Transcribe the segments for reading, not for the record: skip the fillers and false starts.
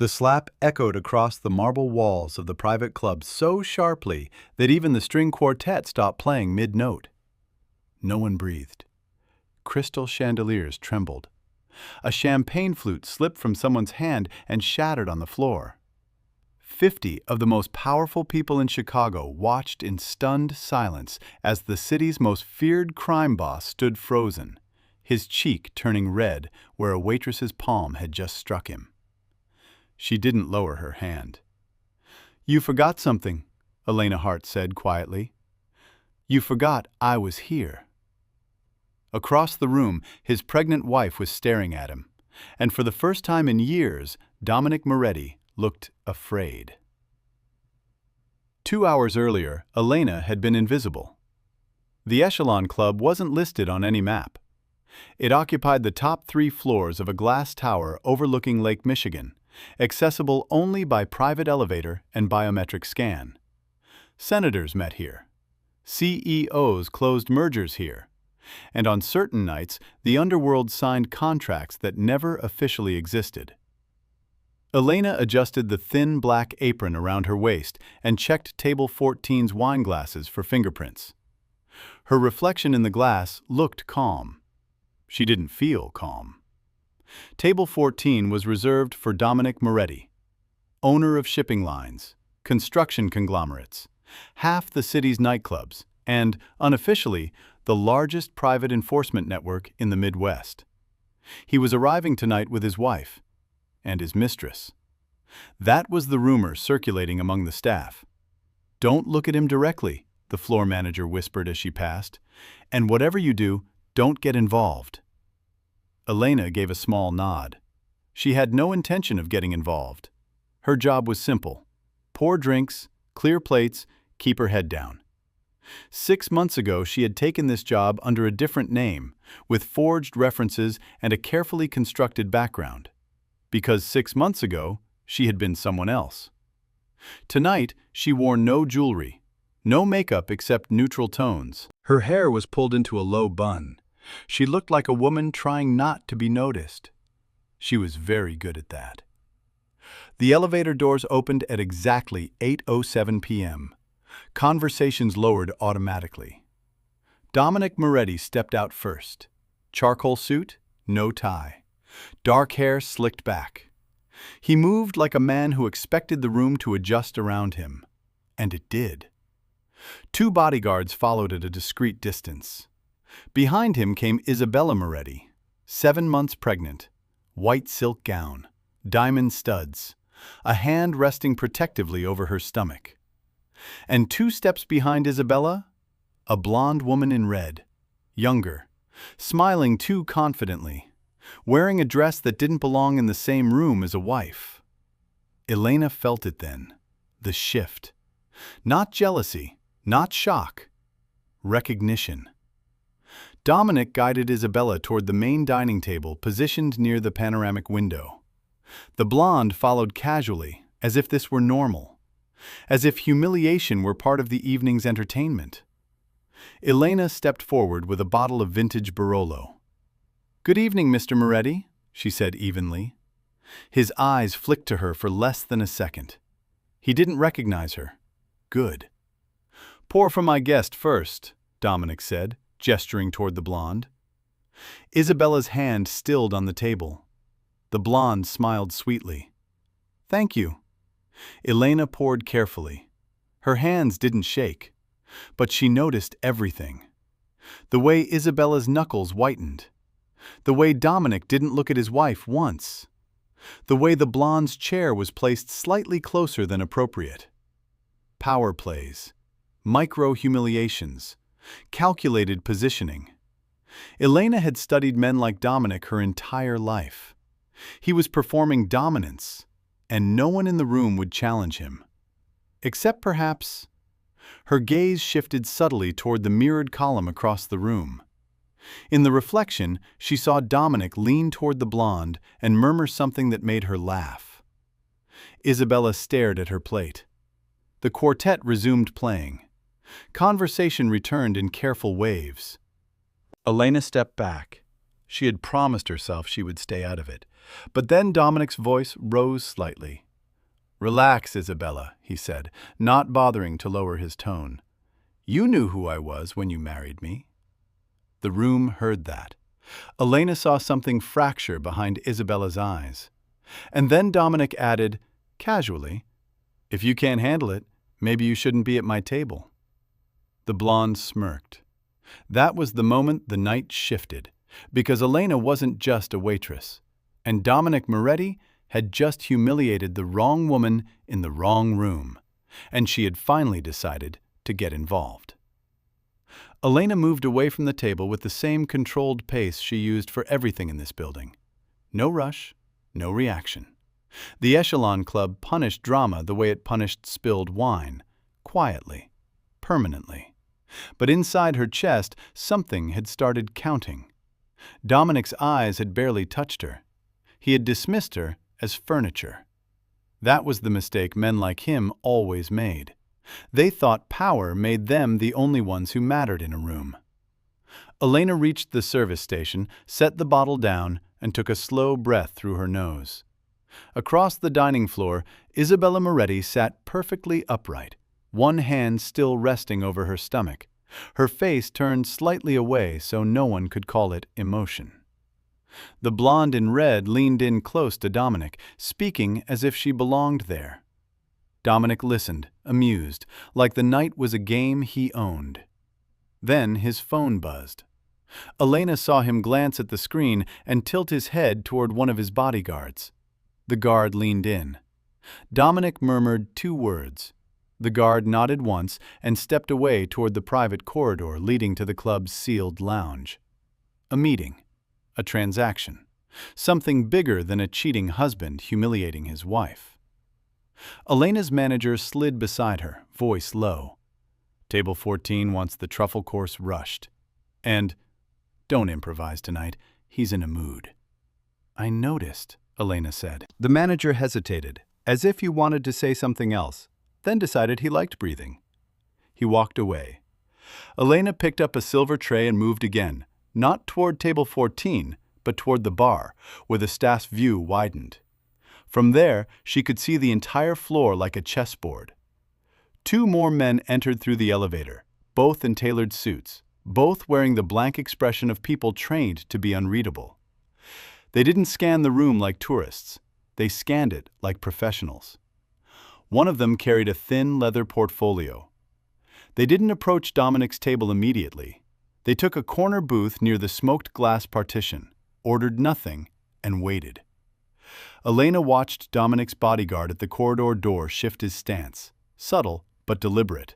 The slap echoed across the marble walls of the private club so sharply that even the string quartet stopped playing mid-note. No one breathed. Crystal chandeliers trembled. A champagne flute slipped from someone's hand and shattered on the floor. 50 of the most powerful people in Chicago watched in stunned silence as the city's most feared crime boss stood frozen, his cheek turning red where a waitress's palm had just struck him. She didn't lower her hand. "You forgot something," Elena Hart said quietly. "You forgot I was here." Across the room, his pregnant wife was staring at him, and for the first time in years, Dominic Moretti looked afraid. 2 hours earlier, Elena had been invisible. The Echelon Club wasn't listed on any map. It occupied the top 3 floors of a glass tower overlooking Lake Michigan, accessible only by private elevator and biometric scan. Senators met here. CEOs closed mergers here. And on certain nights, the underworld signed contracts that never officially existed. Elena adjusted the thin black apron around her waist and checked Table 14's wine glasses for fingerprints. Her reflection in the glass looked calm. She didn't feel calm. Table 14 was reserved for Dominic Moretti, owner of shipping lines, construction conglomerates, half the city's nightclubs, and, unofficially, the largest private enforcement network in the Midwest. He was arriving tonight with his wife and his mistress. That was the rumor circulating among the staff. "Don't look at him directly," the floor manager whispered as she passed, "and whatever you do, don't get involved." Elena gave a small nod. She had no intention of getting involved. Her job was simple: pour drinks, clear plates, keep her head down. 6 months ago, she had taken this job under a different name, with forged references and a carefully constructed background. Because 6 months ago, she had been someone else. Tonight, she wore no jewelry, no makeup except neutral tones. Her hair was pulled into a low bun. She looked like a woman trying not to be noticed. She was very good at that. The elevator doors opened at exactly 8:07 p.m. Conversations lowered automatically. Dominic Moretti stepped out first. Charcoal suit, no tie. Dark hair slicked back. He moved like a man who expected the room to adjust around him. And it did. 2 bodyguards followed at a discreet distance. Behind him came Isabella Moretti, 7 months pregnant, white silk gown, diamond studs, a hand resting protectively over her stomach. And 2 steps behind Isabella, a blonde woman in red, younger, smiling too confidently, wearing a dress that didn't belong in the same room as a wife. Elena felt it then, the shift. Not jealousy, not shock, recognition. Dominic guided Isabella toward the main dining table positioned near the panoramic window. The blonde followed casually, as if this were normal, as if humiliation were part of the evening's entertainment. Elena stepped forward with a bottle of vintage Barolo. "Good evening, Mr. Moretti," she said evenly. His eyes flicked to her for less than a second. He didn't recognize her. Good. "Pour for my guest first," Dominic said, gesturing toward the blonde. Isabella's hand stilled on the table. The blonde smiled sweetly. "Thank you." Elena poured carefully. Her hands didn't shake, but she noticed everything. The way Isabella's knuckles whitened. The way Dominic didn't look at his wife once. The way the blonde's chair was placed slightly closer than appropriate. Power plays, micro-humiliations, calculated positioning. Elena had studied men like Dominic her entire life. He was performing dominance, and no one in the room would challenge him. Except perhaps... Her gaze shifted subtly toward the mirrored column across the room. In the reflection, she saw Dominic lean toward the blonde and murmur something that made her laugh. Isabella stared at her plate. The quartet resumed playing. Conversation returned in careful waves. Elena stepped back. She had promised herself she would stay out of it, But then Dominic's voice rose slightly. "Relax, Isabella," he said, not bothering to lower his tone. "You knew who I was when you married me." The room heard that. Elena saw something fracture behind Isabella's eyes. And then Dominic added, casually, "If you can't handle it, maybe you shouldn't be at my table." The blonde smirked. That was the moment the night shifted, because Elena wasn't just a waitress, and Dominic Moretti had just humiliated the wrong woman in the wrong room, and she had finally decided to get involved. Elena moved away from the table with the same controlled pace she used for everything in this building. No rush, no reaction. The Echelon Club punished drama the way it punished spilled wine, quietly, permanently. But inside her chest, something had started counting. Dominic's eyes had barely touched her. He had dismissed her as furniture. That was the mistake men like him always made. They thought power made them the only ones who mattered in a room. Elena reached the service station, set the bottle down, and took a slow breath through her nose. Across the dining floor, Isabella Moretti sat perfectly upright, one hand still resting over her stomach, her face turned slightly away so no one could call it emotion. The blonde in red leaned in close to Dominic, speaking as if she belonged there. Dominic listened, amused, like the night was a game he owned. Then his phone buzzed. Elena saw him glance at the screen and tilt his head toward one of his bodyguards. The guard leaned in. Dominic murmured 2 words. The guard nodded once and stepped away toward the private corridor leading to the club's sealed lounge. A meeting. A transaction. Something bigger than a cheating husband humiliating his wife. Elena's manager slid beside her, voice low. "Table 14 wants the truffle course rushed. And don't improvise tonight, he's in a mood." "I noticed," Elena said. The manager hesitated, as if he wanted to say something else, then decided he liked breathing. He walked away. Elena picked up a silver tray and moved again, not toward table 14, but toward the bar, where the staff's view widened. From there, she could see the entire floor like a chessboard. 2 more men entered through the elevator, both in tailored suits, both wearing the blank expression of people trained to be unreadable. They didn't scan the room like tourists. They scanned it like professionals. One of them carried a thin leather portfolio. They didn't approach Dominic's table immediately. They took a corner booth near the smoked glass partition, ordered nothing, and waited. Elena watched Dominic's bodyguard at the corridor door shift his stance, subtle but deliberate.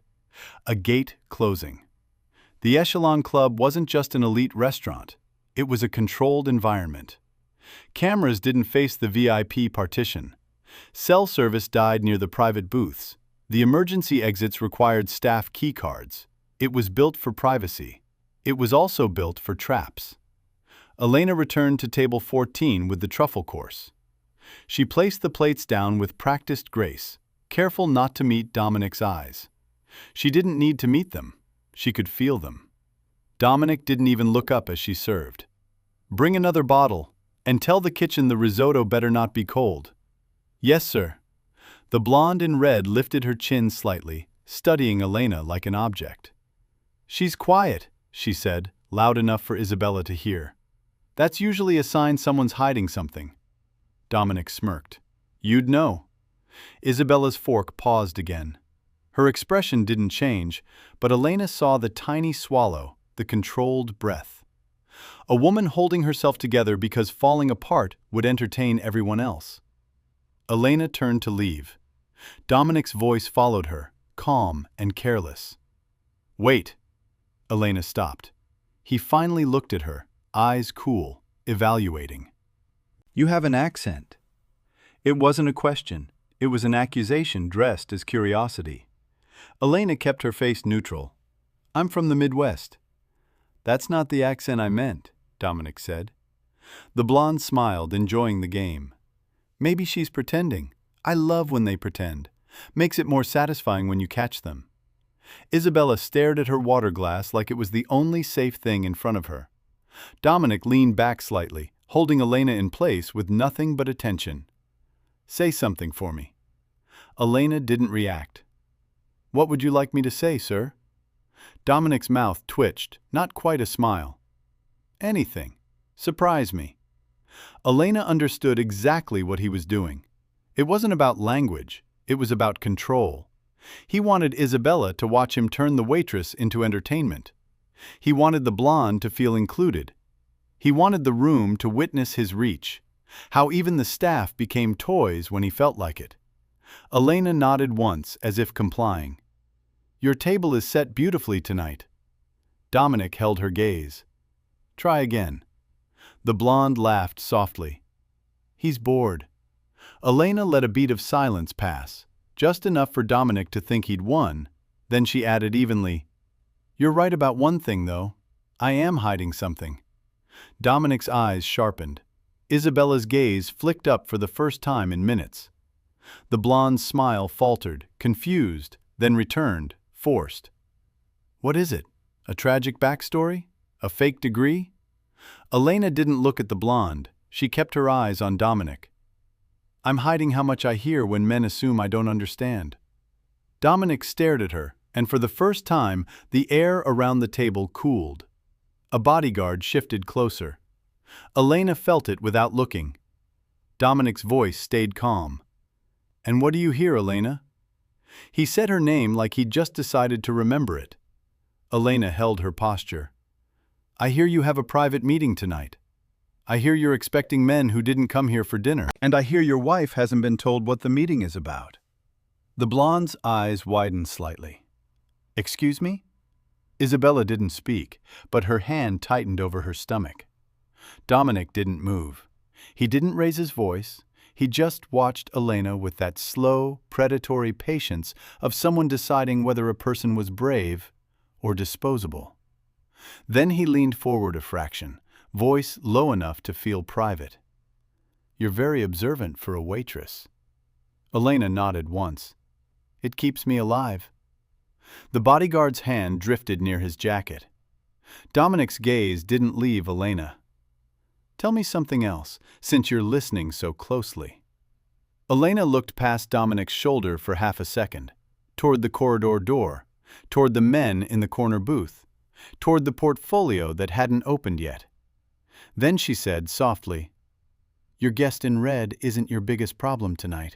A gate closing. The Echelon Club wasn't just an elite restaurant. It was a controlled environment. Cameras didn't face the VIP partition. Cell service died near the private booths. The emergency exits required staff key cards. It was built for privacy. It was also built for traps. Elena returned to table 14 with the truffle course. She placed the plates down with practiced grace, careful not to meet Dominic's eyes. She didn't need to meet them. She could feel them. Dominic didn't even look up as she served. "Bring another bottle, and tell the kitchen the risotto better not be cold." "Yes, sir." The blonde in red lifted her chin slightly, studying Elena like an object. "She's quiet," she said, loud enough for Isabella to hear. "That's usually a sign someone's hiding something." Dominic smirked. "You'd know." Isabella's fork paused again. Her expression didn't change, but Elena saw the tiny swallow, the controlled breath. A woman holding herself together because falling apart would entertain everyone else. Elena turned to leave. Dominic's voice followed her, calm and careless. "Wait." Elena stopped. He finally looked at her, eyes cool, evaluating. "You have an accent." It wasn't a question. It was an accusation dressed as curiosity. Elena kept her face neutral. "I'm from the Midwest." "That's not the accent I meant," Dominic said. The blonde smiled, enjoying the game. "Maybe she's pretending. I love when they pretend. Makes it more satisfying when you catch them." Isabella stared at her water glass like it was the only safe thing in front of her. Dominic leaned back slightly, holding Elena in place with nothing but attention. "Say something for me." Elena didn't react. "What would you like me to say, sir?" Dominic's mouth twitched, not quite a smile. "Anything. Surprise me." Elena understood exactly what he was doing. It wasn't about language, it was about control. He wanted Isabella to watch him turn the waitress into entertainment. He wanted the blonde to feel included. He wanted the room to witness his reach, how even the staff became toys when he felt like it. Elena nodded once, as if complying. "Your table is set beautifully tonight." Dominic held her gaze. "Try again." The blonde laughed softly. "He's bored." Elena let a beat of silence pass, just enough for Dominic to think he'd won. Then she added evenly, "You're right about one thing, though. I am hiding something." Dominic's eyes sharpened. Isabella's gaze flicked up for the first time in minutes. The blonde's smile faltered, confused, then returned, forced. "What is it? A tragic backstory? A fake degree?" Elena didn't look at the blonde. She kept her eyes on Dominic. "I'm hiding how much I hear when men assume I don't understand." Dominic stared at her, and for the first time, the air around the table cooled. A bodyguard shifted closer. Elena felt it without looking. Dominic's voice stayed calm. "And what do you hear, Elena?" He said her name like he'd just decided to remember it. Elena held her posture. "I hear you have a private meeting tonight. I hear you're expecting men who didn't come here for dinner. And I hear your wife hasn't been told what the meeting is about." The blonde's eyes widened slightly. "Excuse me?" Isabella didn't speak, but her hand tightened over her stomach. Dominic didn't move. He didn't raise his voice. He just watched Elena with that slow, predatory patience of someone deciding whether a person was brave or disposable. Then he leaned forward a fraction, voice low enough to feel private. "You're very observant for a waitress." Elena nodded once. "It keeps me alive." The bodyguard's hand drifted near his jacket. Dominic's gaze didn't leave Elena. "Tell me something else, since you're listening so closely." Elena looked past Dominic's shoulder for half a second, toward the corridor door, toward the men in the corner booth, toward the portfolio that hadn't opened yet. Then she said softly, "Your guest in red isn't your biggest problem tonight."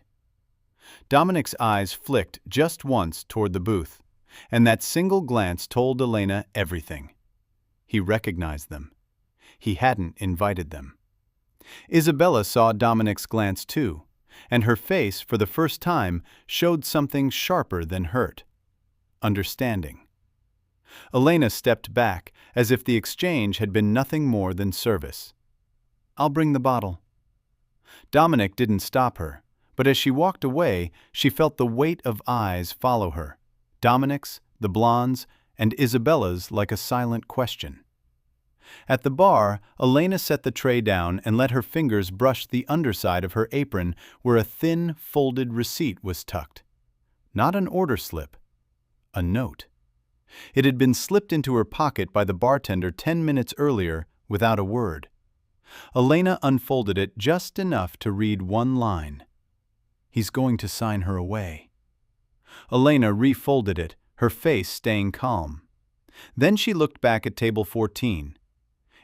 Dominic's eyes flicked just once toward the booth, and that single glance told Elena everything. He recognized them. He hadn't invited them. Isabella saw Dominic's glance too, and her face, for the first time, showed something sharper than hurt. Understanding. Elena stepped back, as if the exchange had been nothing more than service. "I'll bring the bottle." Dominic didn't stop her, but as she walked away, she felt the weight of eyes follow her. Dominic's, the blonde's, and Isabella's like a silent question. At the bar, Elena set the tray down and let her fingers brush the underside of her apron where a thin, folded receipt was tucked. Not an order slip. A note. It had been slipped into her pocket by the bartender 10 minutes earlier without a word. Elena unfolded it just enough to read one line. "He's going to sign her away." Elena refolded it, her face staying calm. Then she looked back at table 14.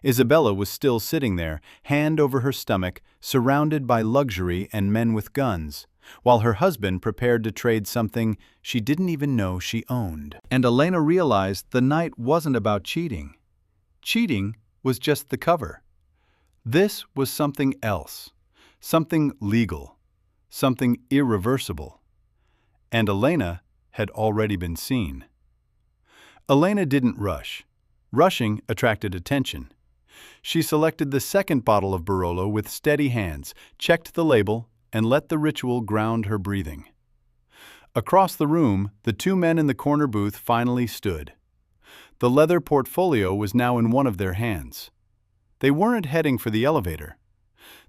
Isabella was still sitting there, hand over her stomach, surrounded by luxury and men with guns, while her husband prepared to trade something she didn't even know she owned. And Elena realized the night wasn't about cheating. Cheating was just the cover. This was something else, something legal, something irreversible. And Elena had already been seen. Elena didn't rush. Rushing attracted attention. She selected the second bottle of Barolo with steady hands, checked the label, and let the ritual ground her breathing. Across the room, the two men in the corner booth finally stood. The leather portfolio was now in one of their hands. They weren't heading for the elevator.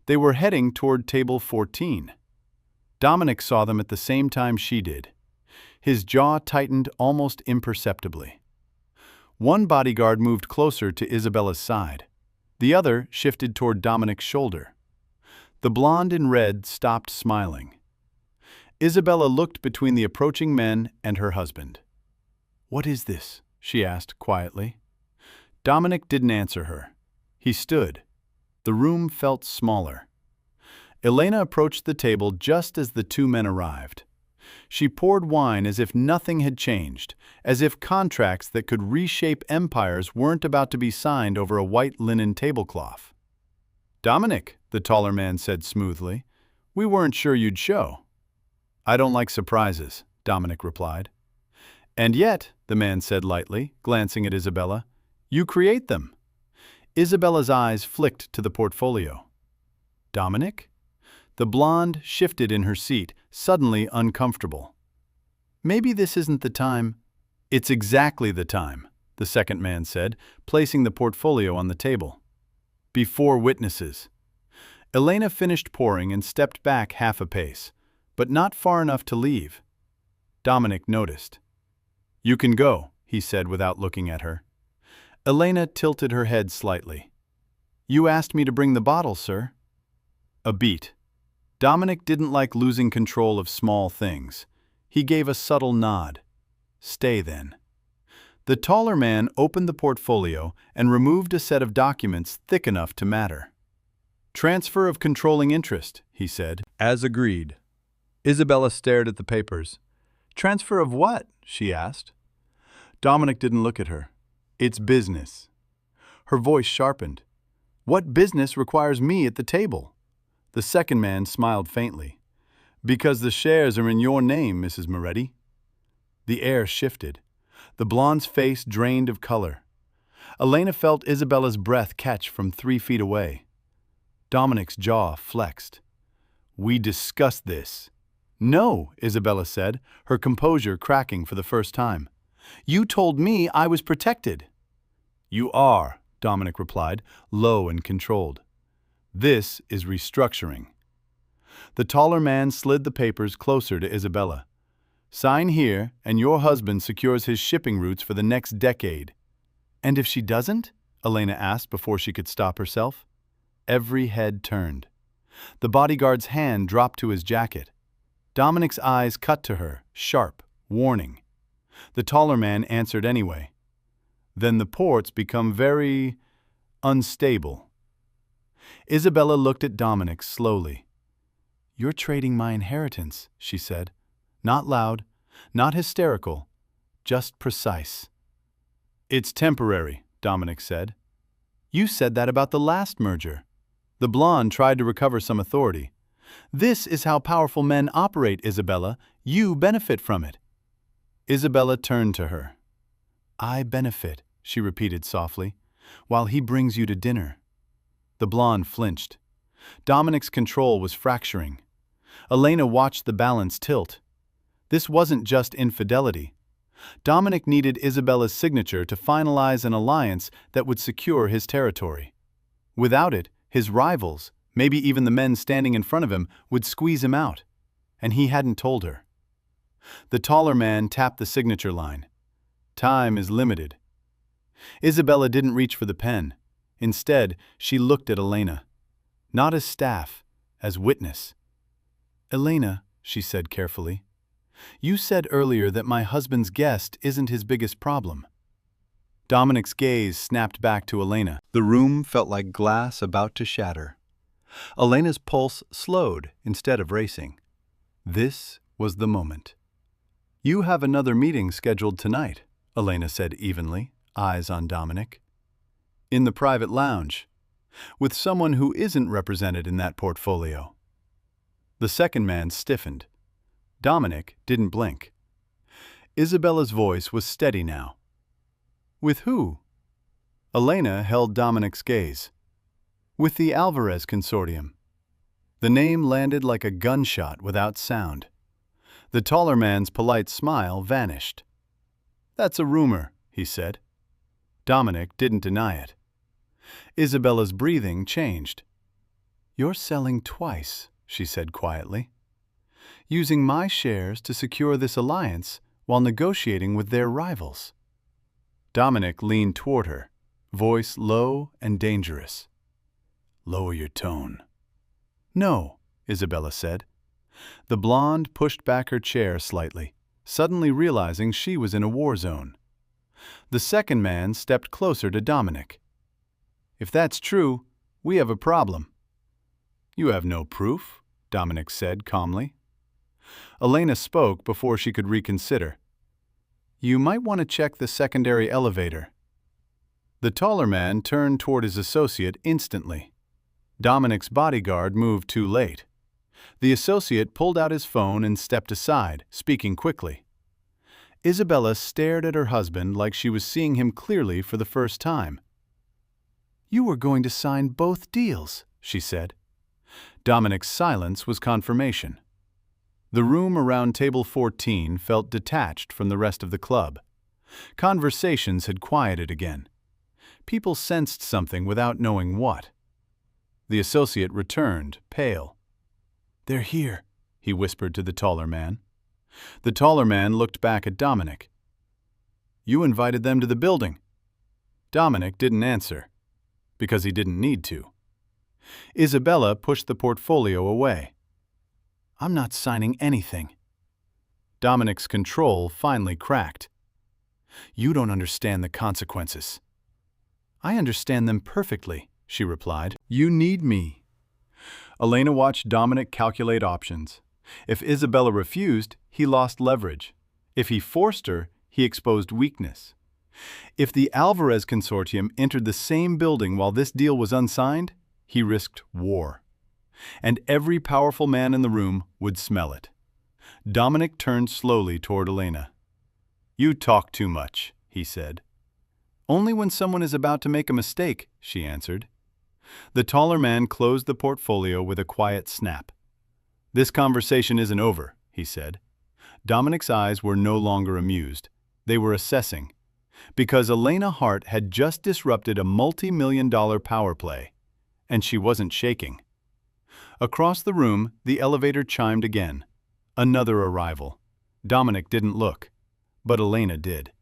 They were heading toward table 14. Dominic saw them at the same time she did. His jaw tightened almost imperceptibly. One bodyguard moved closer to Isabella's side. The other shifted toward Dominic's shoulder. The blonde in red stopped smiling. Isabella looked between the approaching men and her husband. "What is this?" she asked quietly. Dominic didn't answer her. He stood. The room felt smaller. Elena approached the table just as the two men arrived. She poured wine as if nothing had changed, as if contracts that could reshape empires weren't about to be signed over a white linen tablecloth. "Dominic," the taller man said smoothly, "we weren't sure you'd show." "I don't like surprises," Dominic replied. "And yet," the man said lightly, glancing at Isabella, "you create them." Isabella's eyes flicked to the portfolio. "Dominic?" The blonde shifted in her seat, suddenly uncomfortable. "Maybe this isn't the time." "It's exactly the time," the second man said, placing the portfolio on the table. "Before witnesses." Elena finished pouring and stepped back half a pace, but not far enough to leave. Dominic noticed. "You can go," he said without looking at her. Elena tilted her head slightly. "You asked me to bring the bottle, sir." A beat. Dominic didn't like losing control of small things. He gave a subtle nod. "Stay then." The taller man opened the portfolio and removed a set of documents thick enough to matter. "Transfer of controlling interest," he said. "As agreed." Isabella stared at the papers. "Transfer of what?" she asked. Dominic didn't look at her. "It's business." Her voice sharpened. "What business requires me at the table?" The second man smiled faintly. "Because the shares are in your name, Mrs. Moretti." The air shifted. The blonde's face drained of color. Elena felt Isabella's breath catch from 3 feet away. Dominic's jaw flexed. "We discussed this." "No," Isabella said, her composure cracking for the first time. "You told me I was protected." "You are," Dominic replied, low and controlled. "This is restructuring." The taller man slid the papers closer to Isabella. "Sign here, and your husband secures his shipping routes for the next decade." "And if she doesn't?" Elena asked before she could stop herself. Every head turned. The bodyguard's hand dropped to his jacket. Dominic's eyes cut to her, sharp, warning. The taller man answered anyway. "Then the ports become very unstable." Isabella looked at Dominic slowly. "You're trading my inheritance," she said. Not loud, not hysterical, just precise. "It's temporary," Dominic said. "You said that about the last merger." The blonde tried to recover some authority. "This is how powerful men operate, Isabella. You benefit from it." Isabella turned to her. "I benefit," she repeated softly, "while he brings you to dinner." The blonde flinched. Dominic's control was fracturing. Elena watched the balance tilt. This wasn't just infidelity. Dominic needed Isabella's signature to finalize an alliance that would secure his territory. Without it, his rivals, maybe even the men standing in front of him, would squeeze him out. And he hadn't told her. The taller man tapped the signature line. "Time is limited." Isabella didn't reach for the pen. Instead, she looked at Elena. Not as staff, as witness. "Elena," she said carefully, "you said earlier that my husband's guest isn't his biggest problem." Dominic's gaze snapped back to Elena. The room felt like glass about to shatter. Elena's pulse slowed instead of racing. This was the moment. "You have another meeting scheduled tonight," Elena said evenly, eyes on Dominic. "In the private lounge, with someone who isn't represented in that portfolio." The second man stiffened. Dominic didn't blink. Isabella's voice was steady now. "With who?" Elena held Dominic's gaze. "With the Alvarez Consortium." The name landed like a gunshot without sound. The taller man's polite smile vanished. "That's a rumor," he said. Dominic didn't deny it. Isabella's breathing changed. "You're selling twice," she said quietly. "Using my shares to secure this alliance while negotiating with their rivals." Dominic leaned toward her. voice low and dangerous. "Lower your tone." "No," Isabella said. The blonde pushed back her chair slightly, suddenly realizing she was in a war zone. The second man stepped closer to Dominic. "If that's true, we have a problem." "You have no proof," Dominic said calmly. Elena spoke before she could reconsider. "You might want to check the secondary elevator." The taller man turned toward his associate instantly. Dominic's bodyguard moved too late. The associate pulled out his phone and stepped aside, speaking quickly. Isabella stared at her husband like she was seeing him clearly for the first time. "You were going to sign both deals," she said. Dominic's silence was confirmation. The room around table 14 felt detached from the rest of the club. Conversations had quieted again. People sensed something without knowing what. The associate returned, pale. "They're here," he whispered to the taller man. The taller man looked back at Dominic. "You invited them to the building." Dominic didn't answer, because he didn't need to. Isabella pushed the portfolio away. "I'm not signing anything." Dominic's control finally cracked. "You don't understand the consequences." "I understand them perfectly," she replied. "You need me." Elena watched Dominic calculate options. If Isabella refused, he lost leverage. If he forced her, he exposed weakness. If the Alvarez consortium entered the same building while this deal was unsigned, he risked war. And every powerful man in the room would smell it. Dominic turned slowly toward Elena. "You talk too much," he said. "Only when someone is about to make a mistake," she answered. The taller man closed the portfolio with a quiet snap. "This conversation isn't over," he said. Dominic's eyes were no longer amused. They were assessing. Because Elena Hart had just disrupted a multi-million-dollar power play, and she wasn't shaking. Across the room, the elevator chimed again. Another arrival. Dominic didn't look, but Elena did.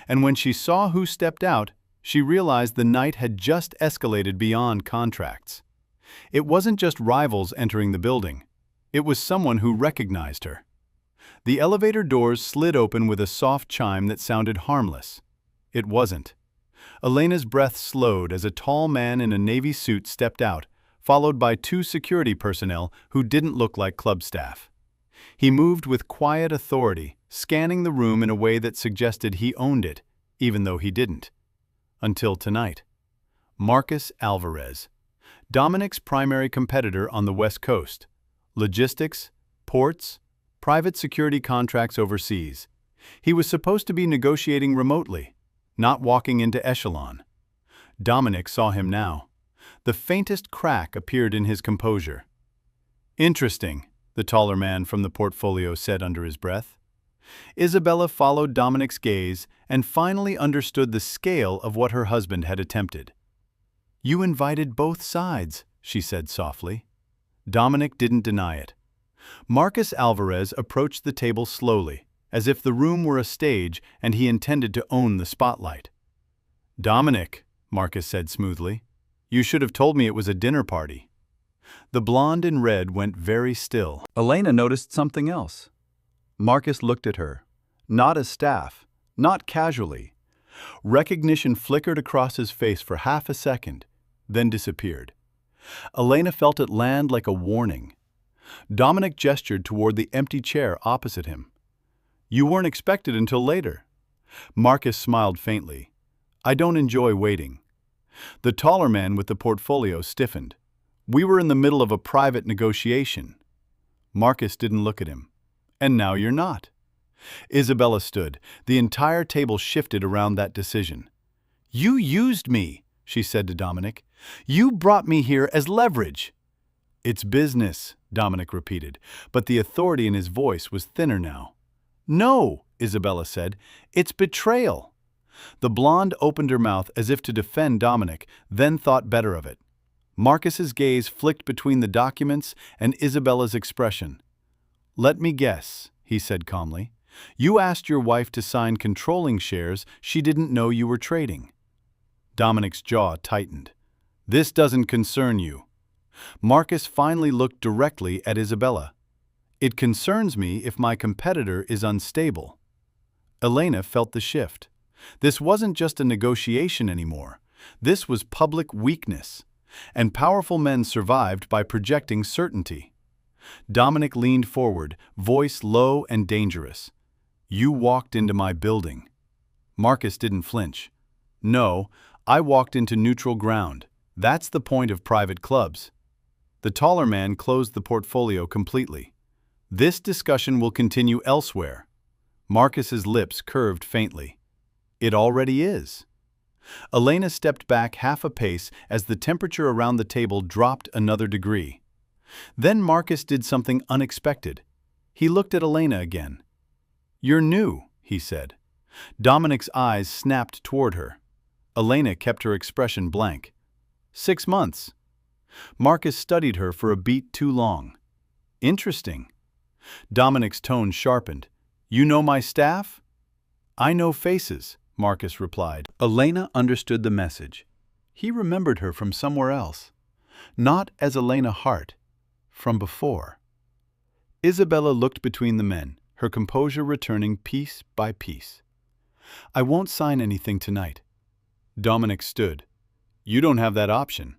And when she saw who stepped out, she realized the night had just escalated beyond contracts. It wasn't just rivals entering the building. It was someone who recognized her. The elevator doors slid open with a soft chime that sounded harmless. It wasn't. Elena's breath slowed as a tall man in a navy suit stepped out, followed by two security personnel who didn't look like club staff. He moved with quiet authority, scanning the room in a way that suggested he owned it, even though he didn't. Until tonight. Marcus Alvarez, Dominic's primary competitor on the West Coast. Logistics, ports, private security contracts overseas. He was supposed to be negotiating remotely, not walking into echelon. Dominic saw him now. The faintest crack appeared in his composure. "Interesting," the taller man from the portfolio said under his breath. Isabella followed Dominic's gaze and finally understood the scale of what her husband had attempted. "You invited both sides," she said softly. Dominic didn't deny it. Marcus Alvarez approached the table slowly, as if the room were a stage and he intended to own the spotlight. "Dominic," Marcus said smoothly, "you should have told me it was a dinner party." The blonde in red went very still. Elena noticed something else. Marcus looked at her, not as staff, not casually. Recognition flickered across his face for half a second, then disappeared. Elena felt it land like a warning. Dominic gestured toward the empty chair opposite him. "You weren't expected until later." Marcus smiled faintly. "I don't enjoy waiting." The taller man with the portfolio stiffened. "We were in the middle of a private negotiation." Marcus didn't look at him. "And now you're not." Isabella stood. The entire table shifted around that decision. "You used me," she said to Dominic. "You brought me here as leverage." "It's business," Dominic repeated, but the authority in his voice was thinner now. "No," Isabella said. "It's betrayal." The blonde opened her mouth as if to defend Dominic, then thought better of it. Marcus's gaze flicked between the documents and Isabella's expression. "Let me guess," he said calmly. "You asked your wife to sign controlling shares she didn't know you were trading." Dominic's jaw tightened. This doesn't concern you. Marcus finally looked directly at Isabella. It concerns me if my competitor is unstable. Elena felt the shift. This wasn't just a negotiation anymore. This was public weakness. And powerful men survived by projecting certainty. Dominic leaned forward, voice low and dangerous. You walked into my building. Marcus didn't flinch. No, I walked into neutral ground. That's the point of private clubs. The taller man closed the portfolio completely. This discussion will continue elsewhere. Marcus's lips curved faintly. It already is. Elena stepped back half a pace as the temperature around the table dropped another degree. Then Marcus did something unexpected. He looked at Elena again. You're new, he said. Dominic's eyes snapped toward her. Elena kept her expression blank. 6 months. Marcus studied her for a beat too long. Interesting. Dominic's tone sharpened. You know my staff? I know faces, Marcus replied. Elena understood the message. He remembered her from somewhere else. Not as Elena Hart, from before. Isabella looked between the men, her composure returning piece by piece. I won't sign anything tonight. Dominic stood. You don't have that option.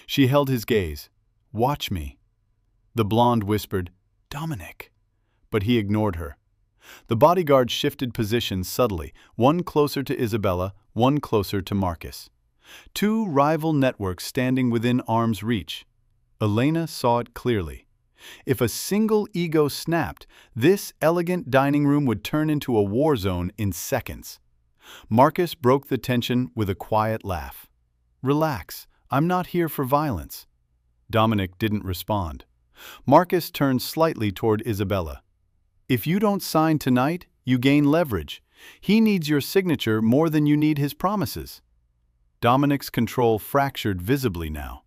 She held his gaze. Watch me. The blonde whispered, Dominic. But he ignored her. The bodyguards shifted positions subtly, one closer to Isabella, one closer to Marcus. 2 rival networks standing within arm's reach. Elena saw it clearly. If a single ego snapped, this elegant dining room would turn into a war zone in seconds. Marcus broke the tension with a quiet laugh. Relax, I'm not here for violence. Dominic didn't respond. Marcus turned slightly toward Isabella. If you don't sign tonight, you gain leverage. He needs your signature more than you need his promises. Dominic's control fractured visibly now.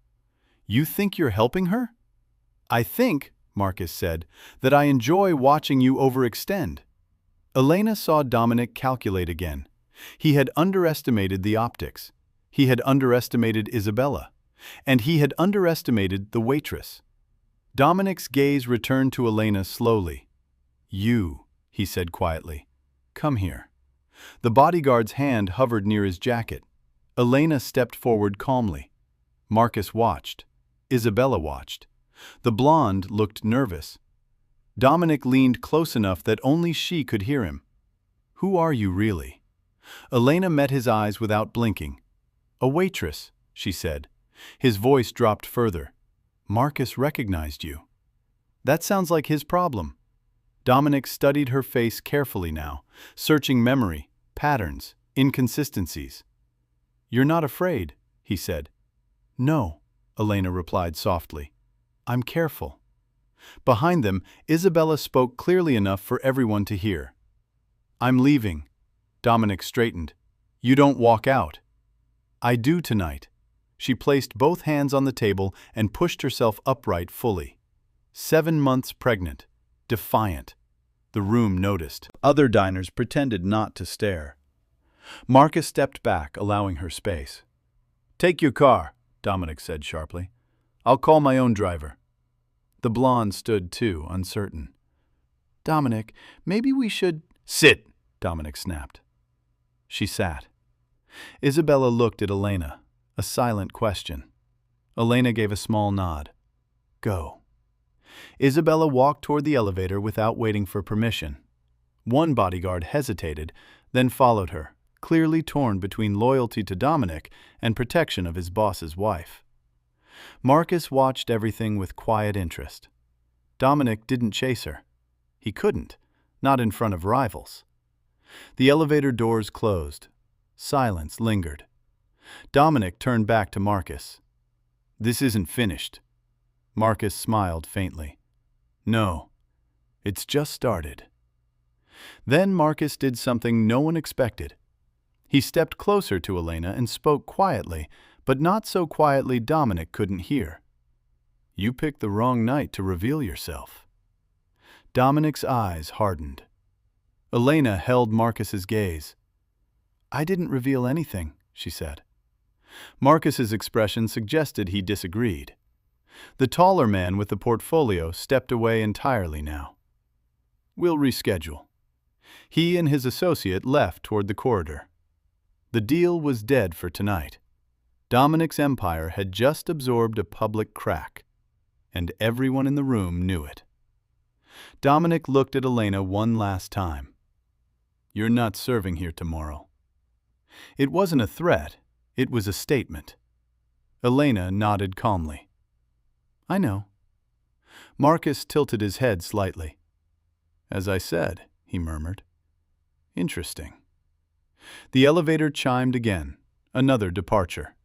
You think you're helping her? I think, Marcus said, that I enjoy watching you overextend. Elena saw Dominic calculate again. He had underestimated the optics. He had underestimated Isabella. And he had underestimated the waitress. Dominic's gaze returned to Elena slowly. You, he said quietly. Come here. The bodyguard's hand hovered near his jacket. Elena stepped forward calmly. Marcus watched. Isabella watched. The blonde looked nervous. Dominic leaned close enough that only she could hear him. Who are you really? Elena met his eyes without blinking. A waitress, she said. His voice dropped further. Marcus recognized you. That sounds like his problem. Dominic studied her face carefully now, searching memory, patterns, inconsistencies. You're not afraid, he said. No, Elena replied softly. I'm careful. Behind them, Isabella spoke clearly enough for everyone to hear. I'm leaving. Dominic straightened. You don't walk out. I do tonight. She placed both hands on the table and pushed herself upright fully. 7 months pregnant. Defiant. The room noticed. Other diners pretended not to stare. Marcus stepped back, allowing her space. Take your car, Dominic said sharply. I'll call my own driver. The blonde stood too, uncertain. Dominic, maybe we should... Sit, Dominic snapped. She sat. Isabella looked at Elena, a silent question. Elena gave a small nod. Go. Isabella walked toward the elevator without waiting for permission. One bodyguard hesitated, then followed her, clearly torn between loyalty to Dominic and protection of his boss's wife. Marcus watched everything with quiet interest. Dominic didn't chase her. He couldn't, not in front of rivals. The elevator doors closed. Silence lingered. Dominic turned back to Marcus. This isn't finished. Marcus smiled faintly. No, it's just started. Then Marcus did something no one expected. He stepped closer to Elena and spoke quietly, but not so quietly Dominic couldn't hear. You picked the wrong night to reveal yourself. Dominic's eyes hardened. Elena held Marcus's gaze. I didn't reveal anything, she said. Marcus's expression suggested he disagreed. The taller man with the portfolio stepped away entirely now. "We'll reschedule." He and his associate left toward the corridor. The deal was dead for tonight. Dominic's empire had just absorbed a public crack, and everyone in the room knew it. Dominic looked at Elena one last time. "You're not serving here tomorrow." It wasn't a threat, it was a statement. Elena nodded calmly. "I know." Marcus tilted his head slightly. "As I said," he murmured. "Interesting." The elevator chimed again, another departure.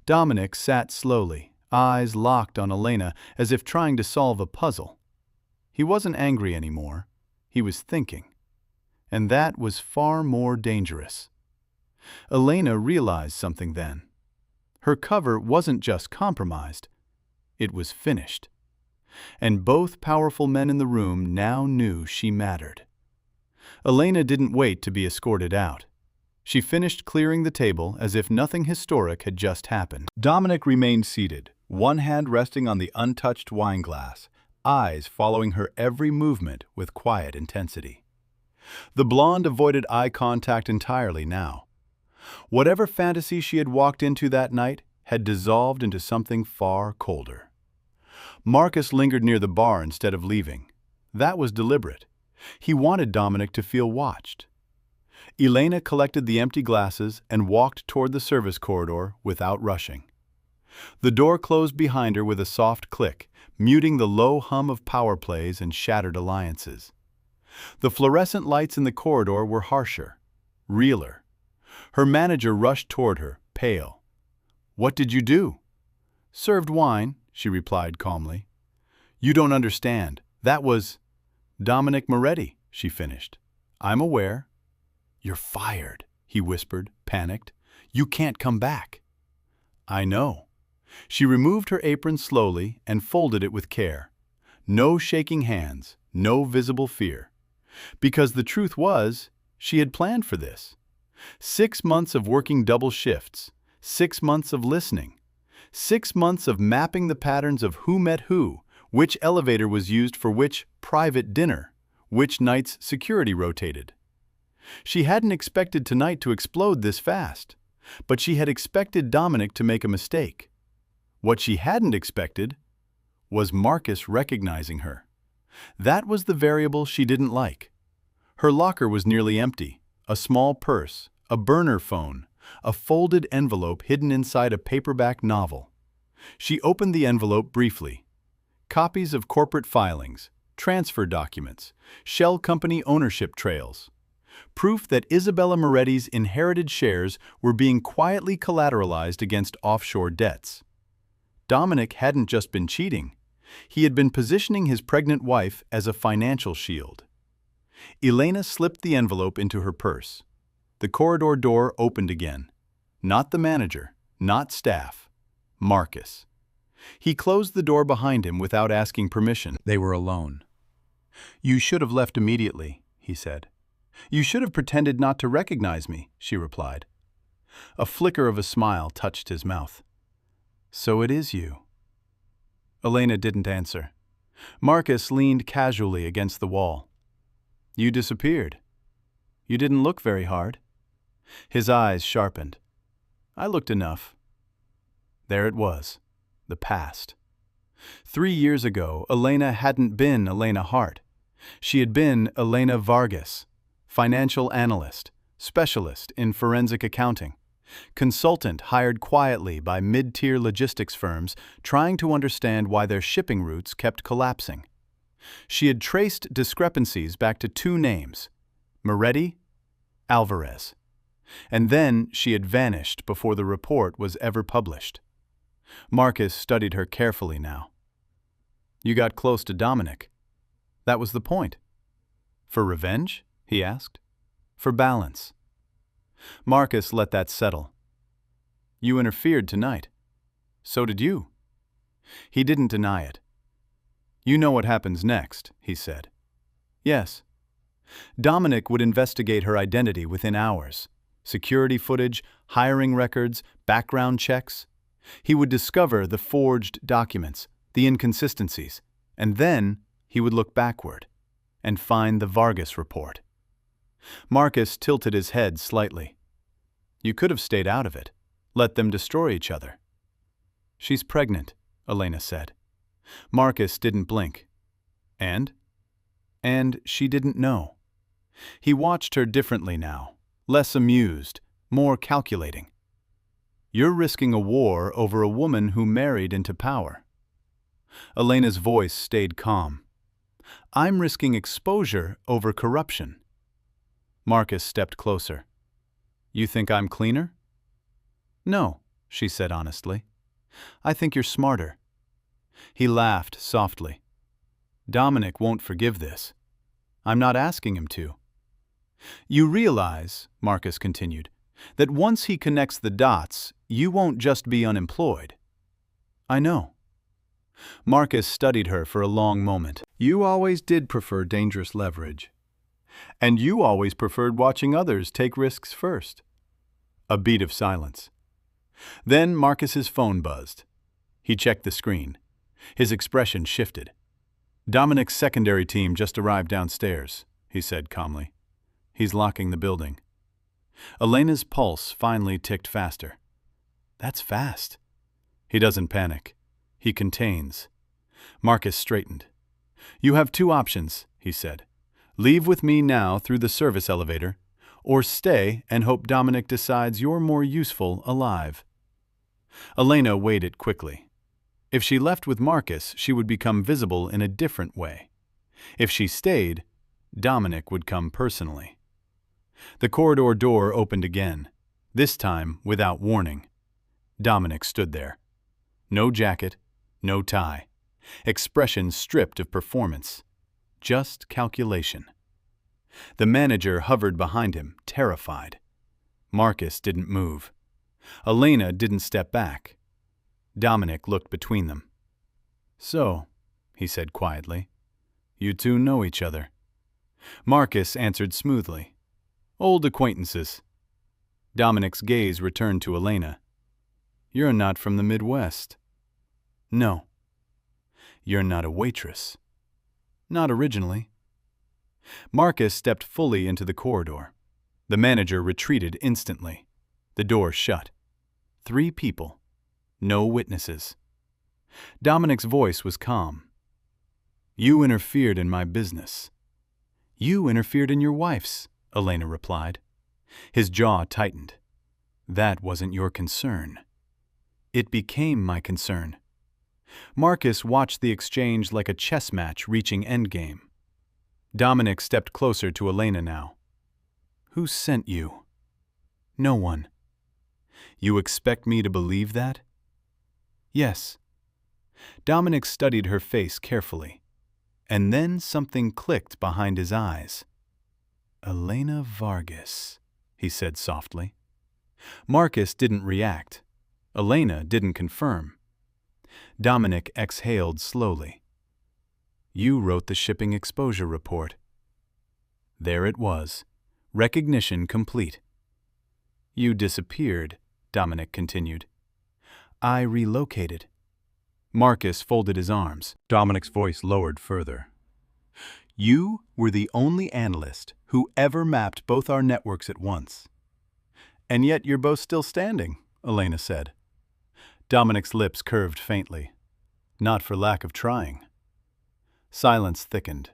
Dominic sat slowly, eyes locked on Elena as if trying to solve a puzzle. He wasn't angry anymore, he was thinking. And that was far more dangerous. Elena realized something then. Her cover wasn't just compromised, it was finished. And both powerful men in the room now knew she mattered. Elena didn't wait to be escorted out. She finished clearing the table as if nothing historic had just happened. Dominic remained seated, one hand resting on the untouched wine glass, eyes following her every movement with quiet intensity. The blonde avoided eye contact entirely now. Whatever fantasy she had walked into that night had dissolved into something far colder. Marcus lingered near the bar instead of leaving. That was deliberate. He wanted Dominic to feel watched. Elena collected the empty glasses and walked toward the service corridor without rushing. The door closed behind her with a soft click, muting the low hum of power plays and shattered alliances. The fluorescent lights in the corridor were harsher, realer. Her manager rushed toward her, pale. "What did you do?" "Served wine," she replied calmly. "You don't understand. That was—" "Dominic Moretti," she finished. "I'm aware." "You're fired," he whispered, panicked. "You can't come back." "I know." She removed her apron slowly and folded it with care. No shaking hands, no visible fear. Because the truth was, she had planned for this. 6 months of working double shifts, 6 months of listening, 6 months of mapping the patterns of who met who, which elevator was used for which private dinner, which night's security rotated. She hadn't expected tonight to explode this fast, but she had expected Dominic to make a mistake. What she hadn't expected was Marcus recognizing her. That was the variable she didn't like. Her locker was nearly empty, a small purse, a burner phone, a folded envelope hidden inside a paperback novel. She opened the envelope briefly. Copies of corporate filings, transfer documents, shell company ownership trails. Proof that Isabella Moretti's inherited shares were being quietly collateralized against offshore debts. Dominic hadn't just been cheating. He had been positioning his pregnant wife as a financial shield. Elena slipped the envelope into her purse. The corridor door opened again. Not the manager, not staff. Marcus. He closed the door behind him without asking permission. They were alone. "You should have left immediately," he said. "You should have pretended not to recognize me," she replied. A flicker of a smile touched his mouth. "So it is you." Elena didn't answer. Marcus leaned casually against the wall. "You disappeared. You didn't look very hard." His eyes sharpened. "I looked enough." There it was, the past. 3 years ago, Elena hadn't been Elena Hart. She had been Elena Vargas, financial analyst, specialist in forensic accounting, consultant hired quietly by mid-tier logistics firms trying to understand why their shipping routes kept collapsing. She had traced discrepancies back to 2 names, Moretti, Alvarez. And then she had vanished before the report was ever published. Marcus studied her carefully now. "You got close to Dominic. That was the point." "For revenge?" he asked. "For balance." Marcus let that settle. "You interfered tonight. So did you." He didn't deny it. "You know what happens next," he said. "Yes." Dominic would investigate her identity within hours. security footage, hiring records, background checks. He would discover the forged documents, the inconsistencies, and then he would look backward and find the Vargas report. Marcus tilted his head slightly. You could have stayed out of it, let them destroy each other. She's pregnant, Elena said. Marcus didn't blink. And she didn't know. He watched her differently now, less amused, more calculating. You're risking a war over a woman who married into power. Elena's voice stayed calm. I'm risking exposure over corruption. Marcus stepped closer. You think I'm cleaner? No, she said honestly. I think you're smarter. He laughed softly. Dominic won't forgive this. I'm not asking him to. You realize, Marcus continued, that once he connects the dots, you won't just be unemployed. I know. Marcus studied her for a long moment. You always did prefer dangerous leverage. And you always preferred watching others take risks first. A beat of silence. Then Marcus's phone buzzed. He checked the screen. His expression shifted. Dominic's secondary team just arrived downstairs, he said calmly. He's locking the building. Elena's pulse finally ticked faster. That's fast. He doesn't panic. He contains. Marcus straightened. You have two options, he said. Leave with me now through the service elevator, or stay and hope Dominic decides you're more useful alive. Elena weighed it quickly. If she left with Marcus, she would become visible in a different way. If she stayed, Dominic would come personally. The corridor door opened again, this time without warning. Dominic stood there. No jacket, no tie. Expression stripped of performance. Just calculation. The manager hovered behind him, terrified. Marcus didn't move. Elena didn't step back. Dominic looked between them. So, he said quietly, you two know each other. Marcus answered smoothly. Old acquaintances. Dominic's gaze returned to Elena. You're not from the Midwest. No. You're not a waitress. Not originally. Marcus stepped fully into the corridor. The manager retreated instantly. The door shut. 3 people. No witnesses. Dominic's voice was calm. You interfered in my business. You interfered in your wife's, Elena replied. His jaw tightened. That wasn't your concern. It became my concern. Marcus watched the exchange like a chess match reaching endgame. Dominic stepped closer to Elena now. Who sent you? No one. You expect me to believe that? Yes. Dominic studied her face carefully, and then something clicked behind his eyes. Elena Vargas, he said softly. Marcus didn't react. Elena didn't confirm. Dominic exhaled slowly. You wrote the shipping exposure report. There it was, recognition complete. You disappeared, Dominic continued. I relocated. Marcus folded his arms. Dominic's voice lowered further. You were the only analyst who ever mapped both our networks at once. And yet you're both still standing, Elena said. Dominic's lips curved faintly. Not for lack of trying. Silence thickened.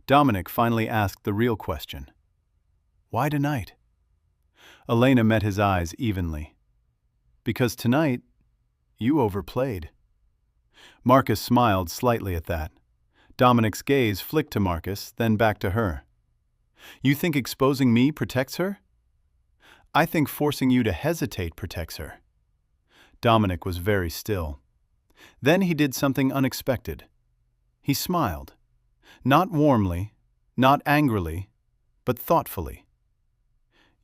Dominic finally asked the real question. Why tonight? Elena met his eyes evenly. Because tonight, you overplayed. Marcus smiled slightly at that. Dominic's gaze flicked to Marcus, then back to her. You think exposing me protects her? I think forcing you to hesitate protects her. Dominic was very still. Then he did something unexpected. He smiled. Not warmly, not angrily, but thoughtfully.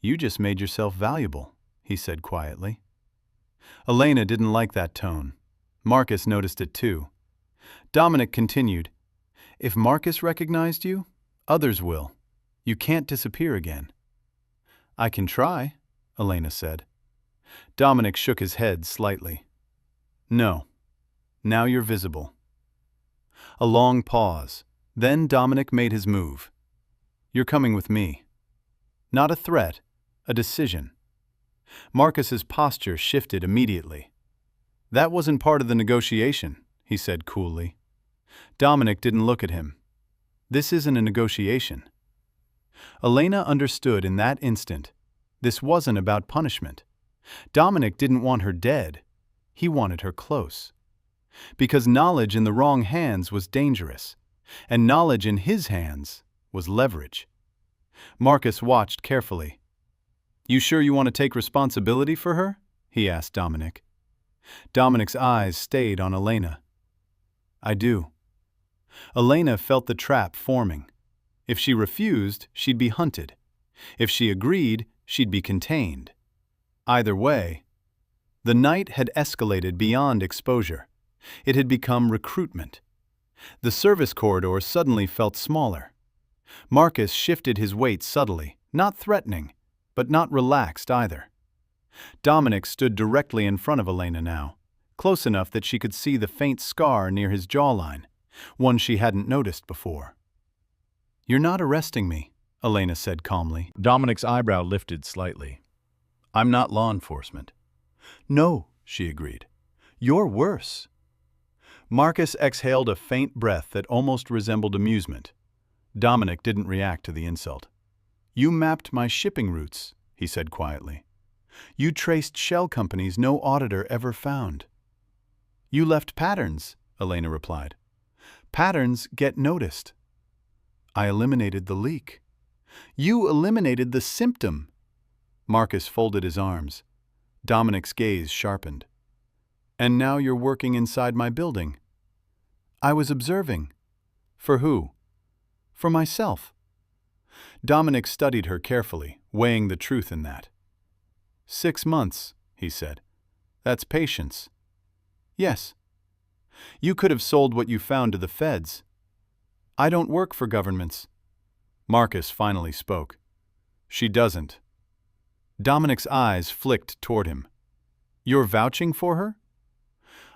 You just made yourself valuable, he said quietly. Elena didn't like that tone. Marcus noticed it too. Dominic continued, If Marcus recognized you, others will. You can't disappear again. I can try, Elena said. Dominic shook his head slightly. No. Now you're visible. A long pause. Then Dominic made his move. You're coming with me. Not a threat, a decision. Marcus's posture shifted immediately. That wasn't part of the negotiation, he said coolly. Dominic didn't look at him. This isn't a negotiation. Elena understood in that instant. This wasn't about punishment. Dominic didn't want her dead. He wanted her close. Because knowledge in the wrong hands was dangerous, and knowledge in his hands was leverage. Marcus watched carefully. You sure you want to take responsibility for her? He asked Dominic. Dominic's eyes stayed on Elena. I do. Elena felt the trap forming. If she refused, she'd be hunted. If she agreed, she'd be contained. Either way, the night had escalated beyond exposure. It had become recruitment. The service corridor suddenly felt smaller. Marcus shifted his weight subtly, not threatening, but not relaxed either. Dominic stood directly in front of Elena now, close enough that she could see the faint scar near his jawline, one she hadn't noticed before. You're not arresting me, Elena said calmly. Dominic's eyebrow lifted slightly. I'm not law enforcement. No, she agreed. You're worse. Marcus exhaled a faint breath that almost resembled amusement. Dominic didn't react to the insult. You mapped my shipping routes, he said quietly. You traced shell companies no auditor ever found. You left patterns, Elena replied. Patterns get noticed. I eliminated the leak. You eliminated the symptom. Marcus folded his arms. Dominic's gaze sharpened. And now you're working inside my building. I was observing. For who? For myself. Dominic studied her carefully, weighing the truth in that. 6 months, he said. That's patience. Yes. You could have sold what you found to the feds. I don't work for governments. Marcus finally spoke. She doesn't. Dominic's eyes flicked toward him. You're vouching for her?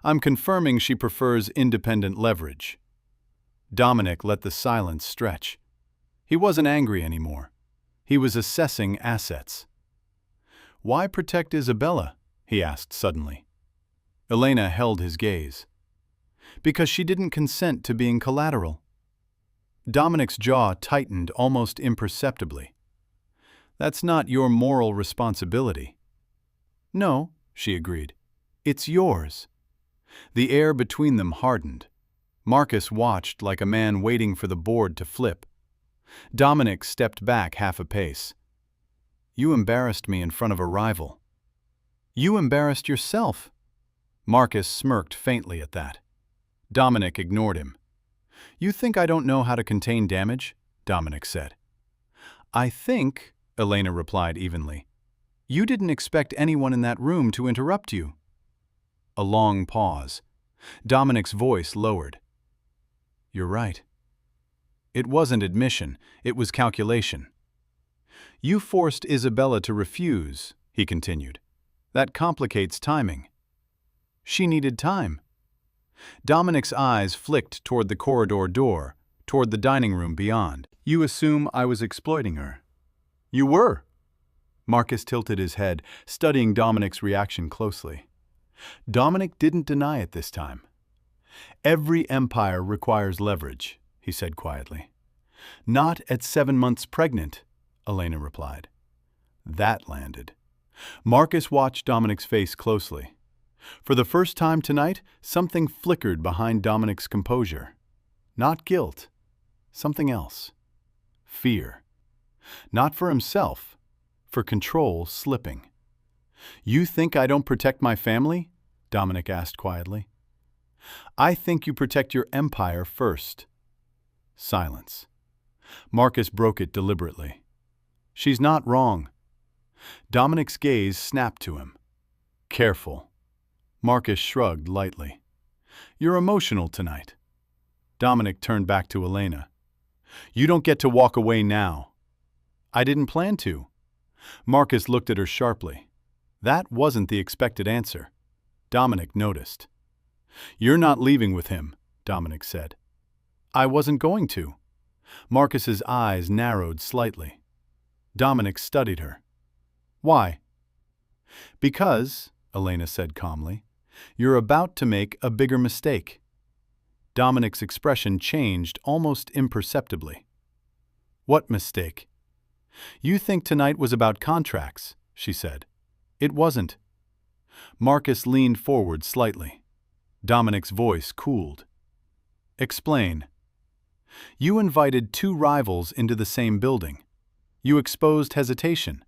I'm confirming she prefers independent leverage. Dominic let the silence stretch. He wasn't angry anymore. He was assessing assets. Why protect Isabella? He asked suddenly. Elena held his gaze. Because she didn't consent to being collateral. Dominic's jaw tightened almost imperceptibly. That's not your moral responsibility. No, she agreed. It's yours. The air between them hardened. Marcus watched like a man waiting for the board to flip. Dominic stepped back half a pace. You embarrassed me in front of a rival. You embarrassed yourself. Marcus smirked faintly at that. Dominic ignored him. You think I don't know how to contain damage? Dominic said. I think, Elena replied evenly, you didn't expect anyone in that room to interrupt you. A long pause. Dominic's voice lowered. You're right. It wasn't admission, it was calculation. You forced Isabella to refuse, he continued. That complicates timing. She needed time. Dominic's eyes flicked toward the corridor door, toward the dining room beyond. You assume I was exploiting her. You were. Marcus tilted his head, studying Dominic's reaction closely. Dominic didn't deny it this time. Every empire requires leverage, he said quietly. Not at 7 months pregnant, Elena replied. That landed. Marcus watched Dominic's face closely. For the first time tonight, something flickered behind Dominic's composure. Not guilt. Something else. Fear. Not for himself. For control slipping. You think I don't protect my family? Dominic asked quietly. I think you protect your empire first. Silence. Marcus broke it deliberately. She's not wrong. Dominic's gaze snapped to him. Careful. Marcus shrugged lightly. You're emotional tonight. Dominic turned back to Elena. You don't get to walk away now. I didn't plan to. Marcus looked at her sharply. That wasn't the expected answer. Dominic noticed. "You're not leaving with him," Dominic said. "I wasn't going to." Marcus's eyes narrowed slightly. Dominic studied her. "Why?" "Because," Elena said calmly, "you're about to make a bigger mistake." Dominic's expression changed almost imperceptibly. "What mistake?" "You think tonight was about contracts," she said. "It wasn't." Marcus leaned forward slightly. Dominic's voice cooled. "Explain." "You invited two rivals into the same building. You exposed hesitation.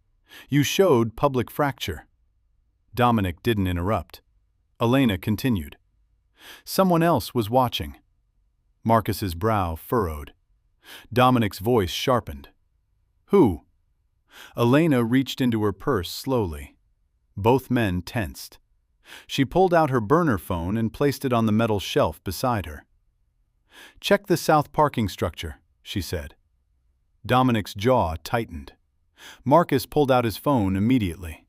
You showed public fracture." Dominic didn't interrupt. Elena continued. "Someone else was watching." Marcus's brow furrowed. Dominic's voice sharpened. "Who?" Elena reached into her purse slowly. Both men tensed. She pulled out her burner phone and placed it on the metal shelf beside her. "Check the south parking structure," she said. Dominic's jaw tightened. Marcus pulled out his phone immediately.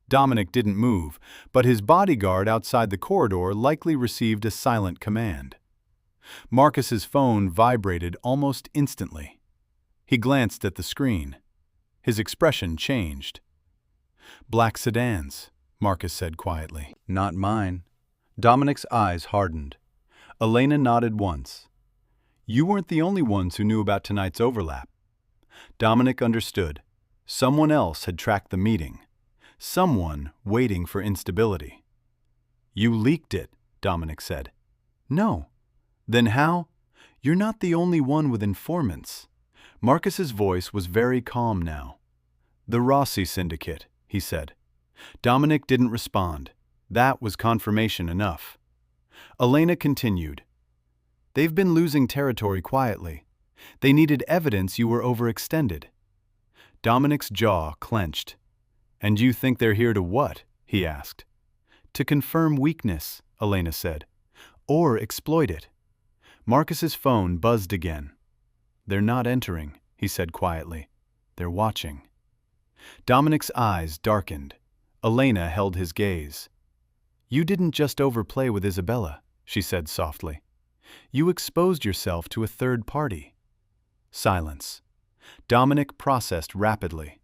Dominic didn't move, but his bodyguard outside the corridor likely received a silent command. Marcus's phone vibrated almost instantly. He glanced at the screen. His expression changed. "Black sedans," Marcus said quietly. Not mine. Dominic's eyes hardened. Elena nodded once. "You weren't the only ones who knew about tonight's overlap." Dominic understood. Someone else had tracked the meeting. Someone waiting for instability. "You leaked it," Dominic said. "No." "Then how?" "You're not the only one with informants." Marcus's voice was very calm now. "The Rossi Syndicate," he said. Dominic didn't respond. That was confirmation enough. Elena continued. "They've been losing territory quietly. They needed evidence you were overextended." Dominic's jaw clenched. "And you think they're here to what?" he asked. "To confirm weakness," Elena said. "Or exploit it." Marcus's phone buzzed again. "They're not entering," he said quietly. "They're watching." Dominic's eyes darkened. Elena held his gaze. "You didn't just overplay with Isabella," she said softly. "You exposed yourself to a third party." Silence. Dominic processed rapidly.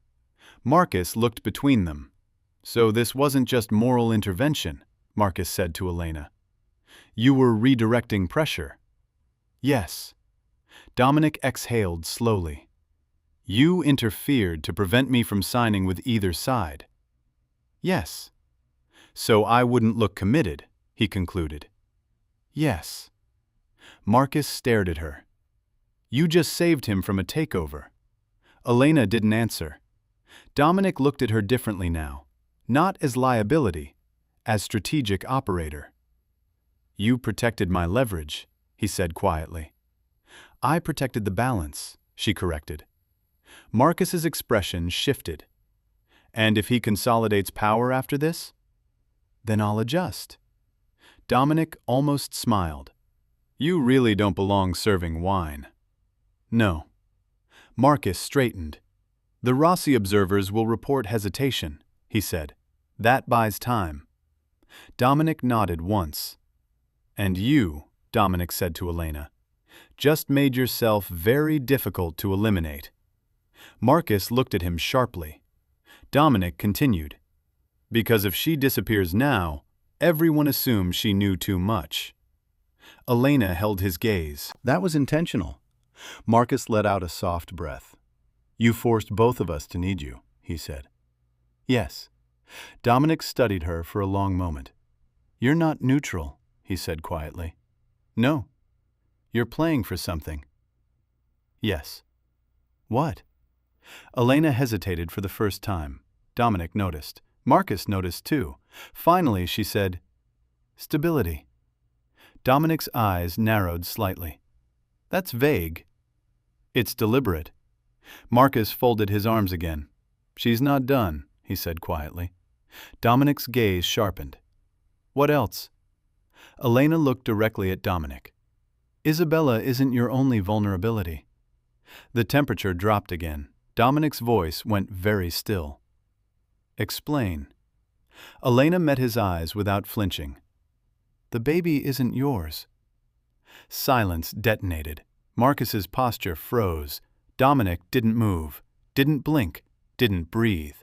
Marcus looked between them. "So this wasn't just moral intervention," Marcus said to Elena. "You were redirecting pressure." "Yes." Dominic exhaled slowly. "You interfered to prevent me from signing with either side." "Yes." "So I wouldn't look committed," he concluded. "Yes." Marcus stared at her. "You just saved him from a takeover." Elena didn't answer. Dominic looked at her differently now, not as liability, as strategic operator. "You protected my leverage," he said quietly. "I protected the balance," she corrected. Marcus's expression shifted. "And if he consolidates power after this?" "Then I'll adjust." Dominic almost smiled. "You really don't belong serving wine." "No." Marcus straightened. "The Rossi observers will report hesitation," he said. "That buys time." Dominic nodded once. "And you," Dominic said to Elena, "just made yourself very difficult to eliminate." Marcus looked at him sharply. Dominic continued. "Because if she disappears now, everyone assumes she knew too much." Elena held his gaze. "That was intentional." Marcus let out a soft breath. "You forced both of us to need you," he said. "Yes." Dominic studied her for a long moment. "You're not neutral," he said quietly. "No." "You're playing for something." "Yes." "What?" Elena hesitated for the first time. Dominic noticed. Marcus noticed too. Finally, she said, "Stability." Dominic's eyes narrowed slightly. "That's vague." "It's deliberate." Marcus folded his arms again. "She's not done," he said quietly. Dominic's gaze sharpened. "What else?" Elena looked directly at Dominic. "Isabella isn't your only vulnerability." The temperature dropped again. Dominic's voice went very still. Explain. Elena met his eyes without flinching. The baby isn't yours. Silence detonated. Marcus's posture froze. Dominic didn't move, didn't blink, didn't breathe.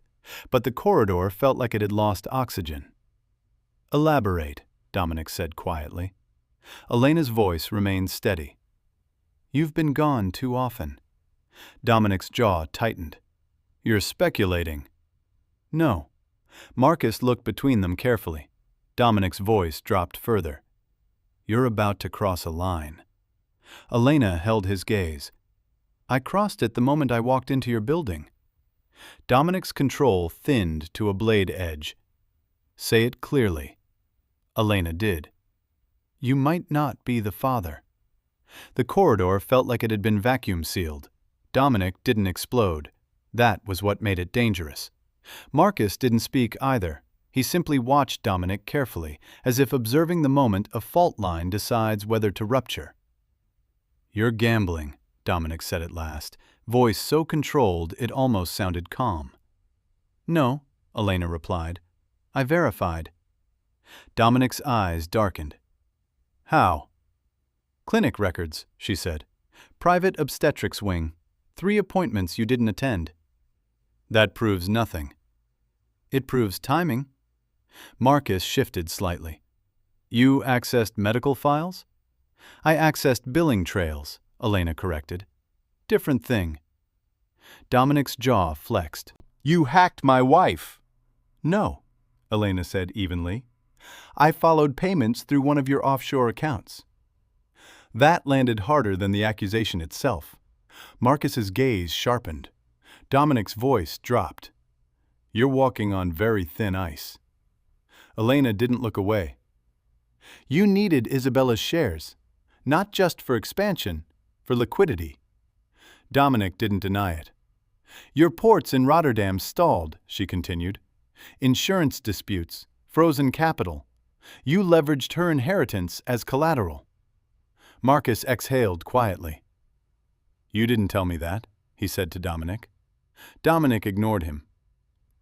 But the corridor felt like it had lost oxygen. Elaborate, Dominic said quietly. Elena's voice remained steady. You've been gone too often. Dominic's jaw tightened. You're speculating. No. Marcus looked between them carefully. Dominic's voice dropped further. You're about to cross a line. Elena held his gaze. I crossed it the moment I walked into your building. Dominic's control thinned to a blade edge. Say it clearly. Elena did. You might not be the father. The corridor felt like it had been vacuum sealed. Dominic didn't explode. That was what made it dangerous. Marcus didn't speak either. He simply watched Dominic carefully, as if observing the moment a fault line decides whether to rupture. You're gambling, Dominic said at last, voice so controlled it almost sounded calm. No, Elena replied. I verified. Dominic's eyes darkened. How? Clinic records, she said. Private obstetrics wing. 3 appointments you didn't attend. That proves nothing. It proves timing. Marcus shifted slightly. You accessed medical files? I accessed billing trails, Elena corrected. Different thing. Dominic's jaw flexed. You hacked my wife. No, Elena said evenly. I followed payments through one of your offshore accounts. That landed harder than the accusation itself. Marcus's gaze sharpened. Dominic's voice dropped. You're walking on very thin ice. Elena didn't look away. You needed Isabella's shares, not just for expansion, for liquidity. Dominic didn't deny it. Your ports in Rotterdam stalled, she continued. Insurance disputes, frozen capital. You leveraged her inheritance as collateral. Marcus exhaled quietly. You didn't tell me that, he said to Dominic. Dominic ignored him.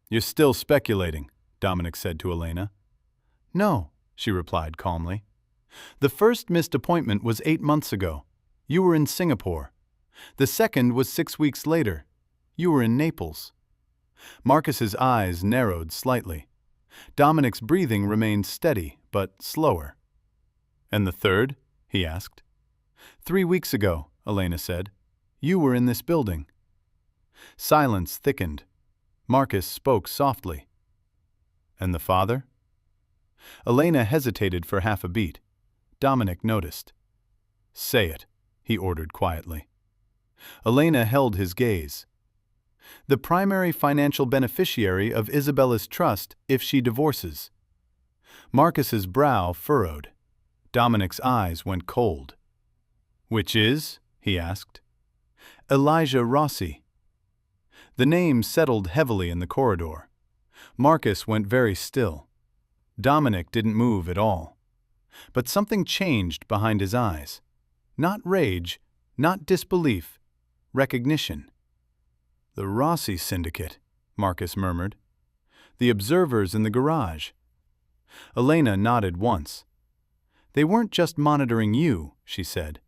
You're still speculating, Dominic said to Elena. No, she replied calmly. The first missed appointment was 8 months ago. You were in Singapore. The second was 6 weeks later. You were in Naples. Marcus's eyes narrowed slightly. Dominic's breathing remained steady, but slower. And the third? He asked. 3 weeks ago, Elena said. You were in this building. Silence thickened. Marcus spoke softly. And the father? Elena hesitated for half a beat. Dominic noticed. Say it, he ordered quietly. Elena held his gaze. The primary financial beneficiary of Isabella's trust if she divorces. Marcus's brow furrowed. Dominic's eyes went cold. Which is? He asked. Elijah Rossi. The name settled heavily in the corridor. Marcus went very still. Dominic didn't move at all. But something changed behind his eyes. Not rage, not disbelief, recognition. The Rossi syndicate, Marcus murmured. The observers in the garage. Elena nodded once. They weren't just monitoring you, she said.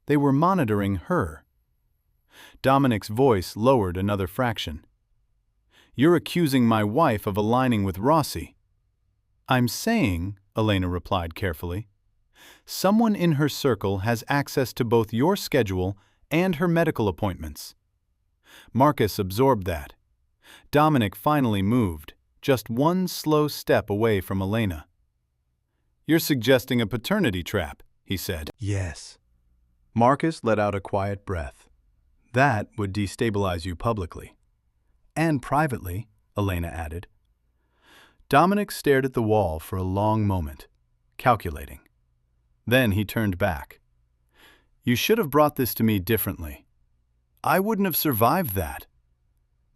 They were monitoring her. Dominic's voice lowered another fraction. You're accusing my wife of aligning with Rossi. I'm saying, Elena replied carefully, someone in her circle has access to both your schedule and her medical appointments. Marcus absorbed that. Dominic finally moved, just one slow step away from Elena. You're suggesting a paternity trap, he said. Yes. Marcus let out a quiet breath. That would destabilize you publicly. And privately, Elena added. Dominic stared at the wall for a long moment, calculating. Then he turned back. You should have brought this to me differently. I wouldn't have survived that.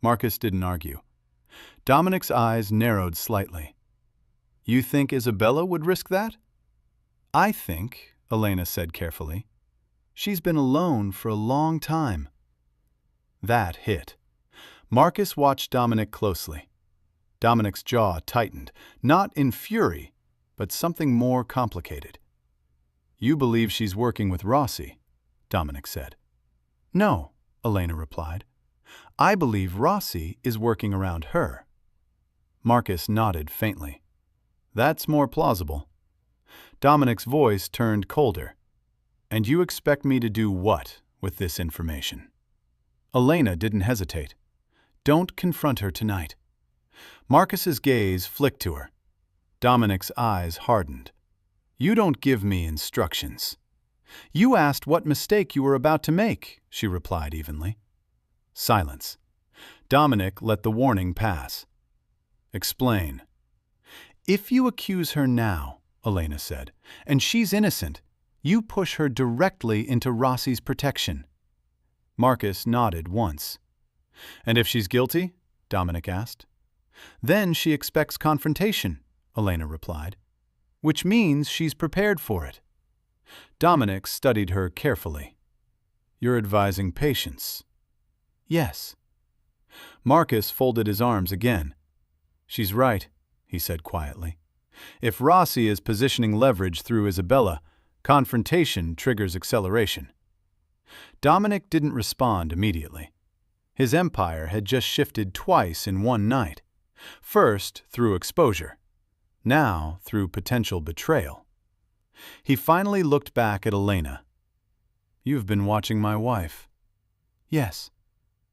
Marcus didn't argue. Dominic's eyes narrowed slightly. You think Isabella would risk that? I think, Elena said carefully. She's been alone for a long time. That hit. Marcus watched Dominic closely. Dominic's jaw tightened, not in fury, but something more complicated. "You believe she's working with Rossi," Dominic said. "No," Elena replied. "I believe Rossi is working around her." Marcus nodded faintly. "That's more plausible." Dominic's voice turned colder. "And you expect me to do what with this information?" Elena didn't hesitate. "Don't confront her tonight." Marcus's gaze flicked to her. Dominic's eyes hardened. "You don't give me instructions." "You asked what mistake you were about to make," she replied evenly. Silence. Dominic let the warning pass. "Explain." "If you accuse her now," Elena said, "and she's innocent, you push her directly into Rossi's protection." Marcus nodded once. "And if she's guilty?" Dominic asked. "Then she expects confrontation," Elena replied, "which means she's prepared for it." Dominic studied her carefully. "You're advising patience." "Yes." Marcus folded his arms again. "She's right," he said quietly. "If Rossi is positioning leverage through Isabella, confrontation triggers acceleration." Dominic didn't respond immediately. His empire had just shifted twice in one night. First through exposure, now through potential betrayal. He finally looked back at Elena. "You've been watching my wife." "Yes."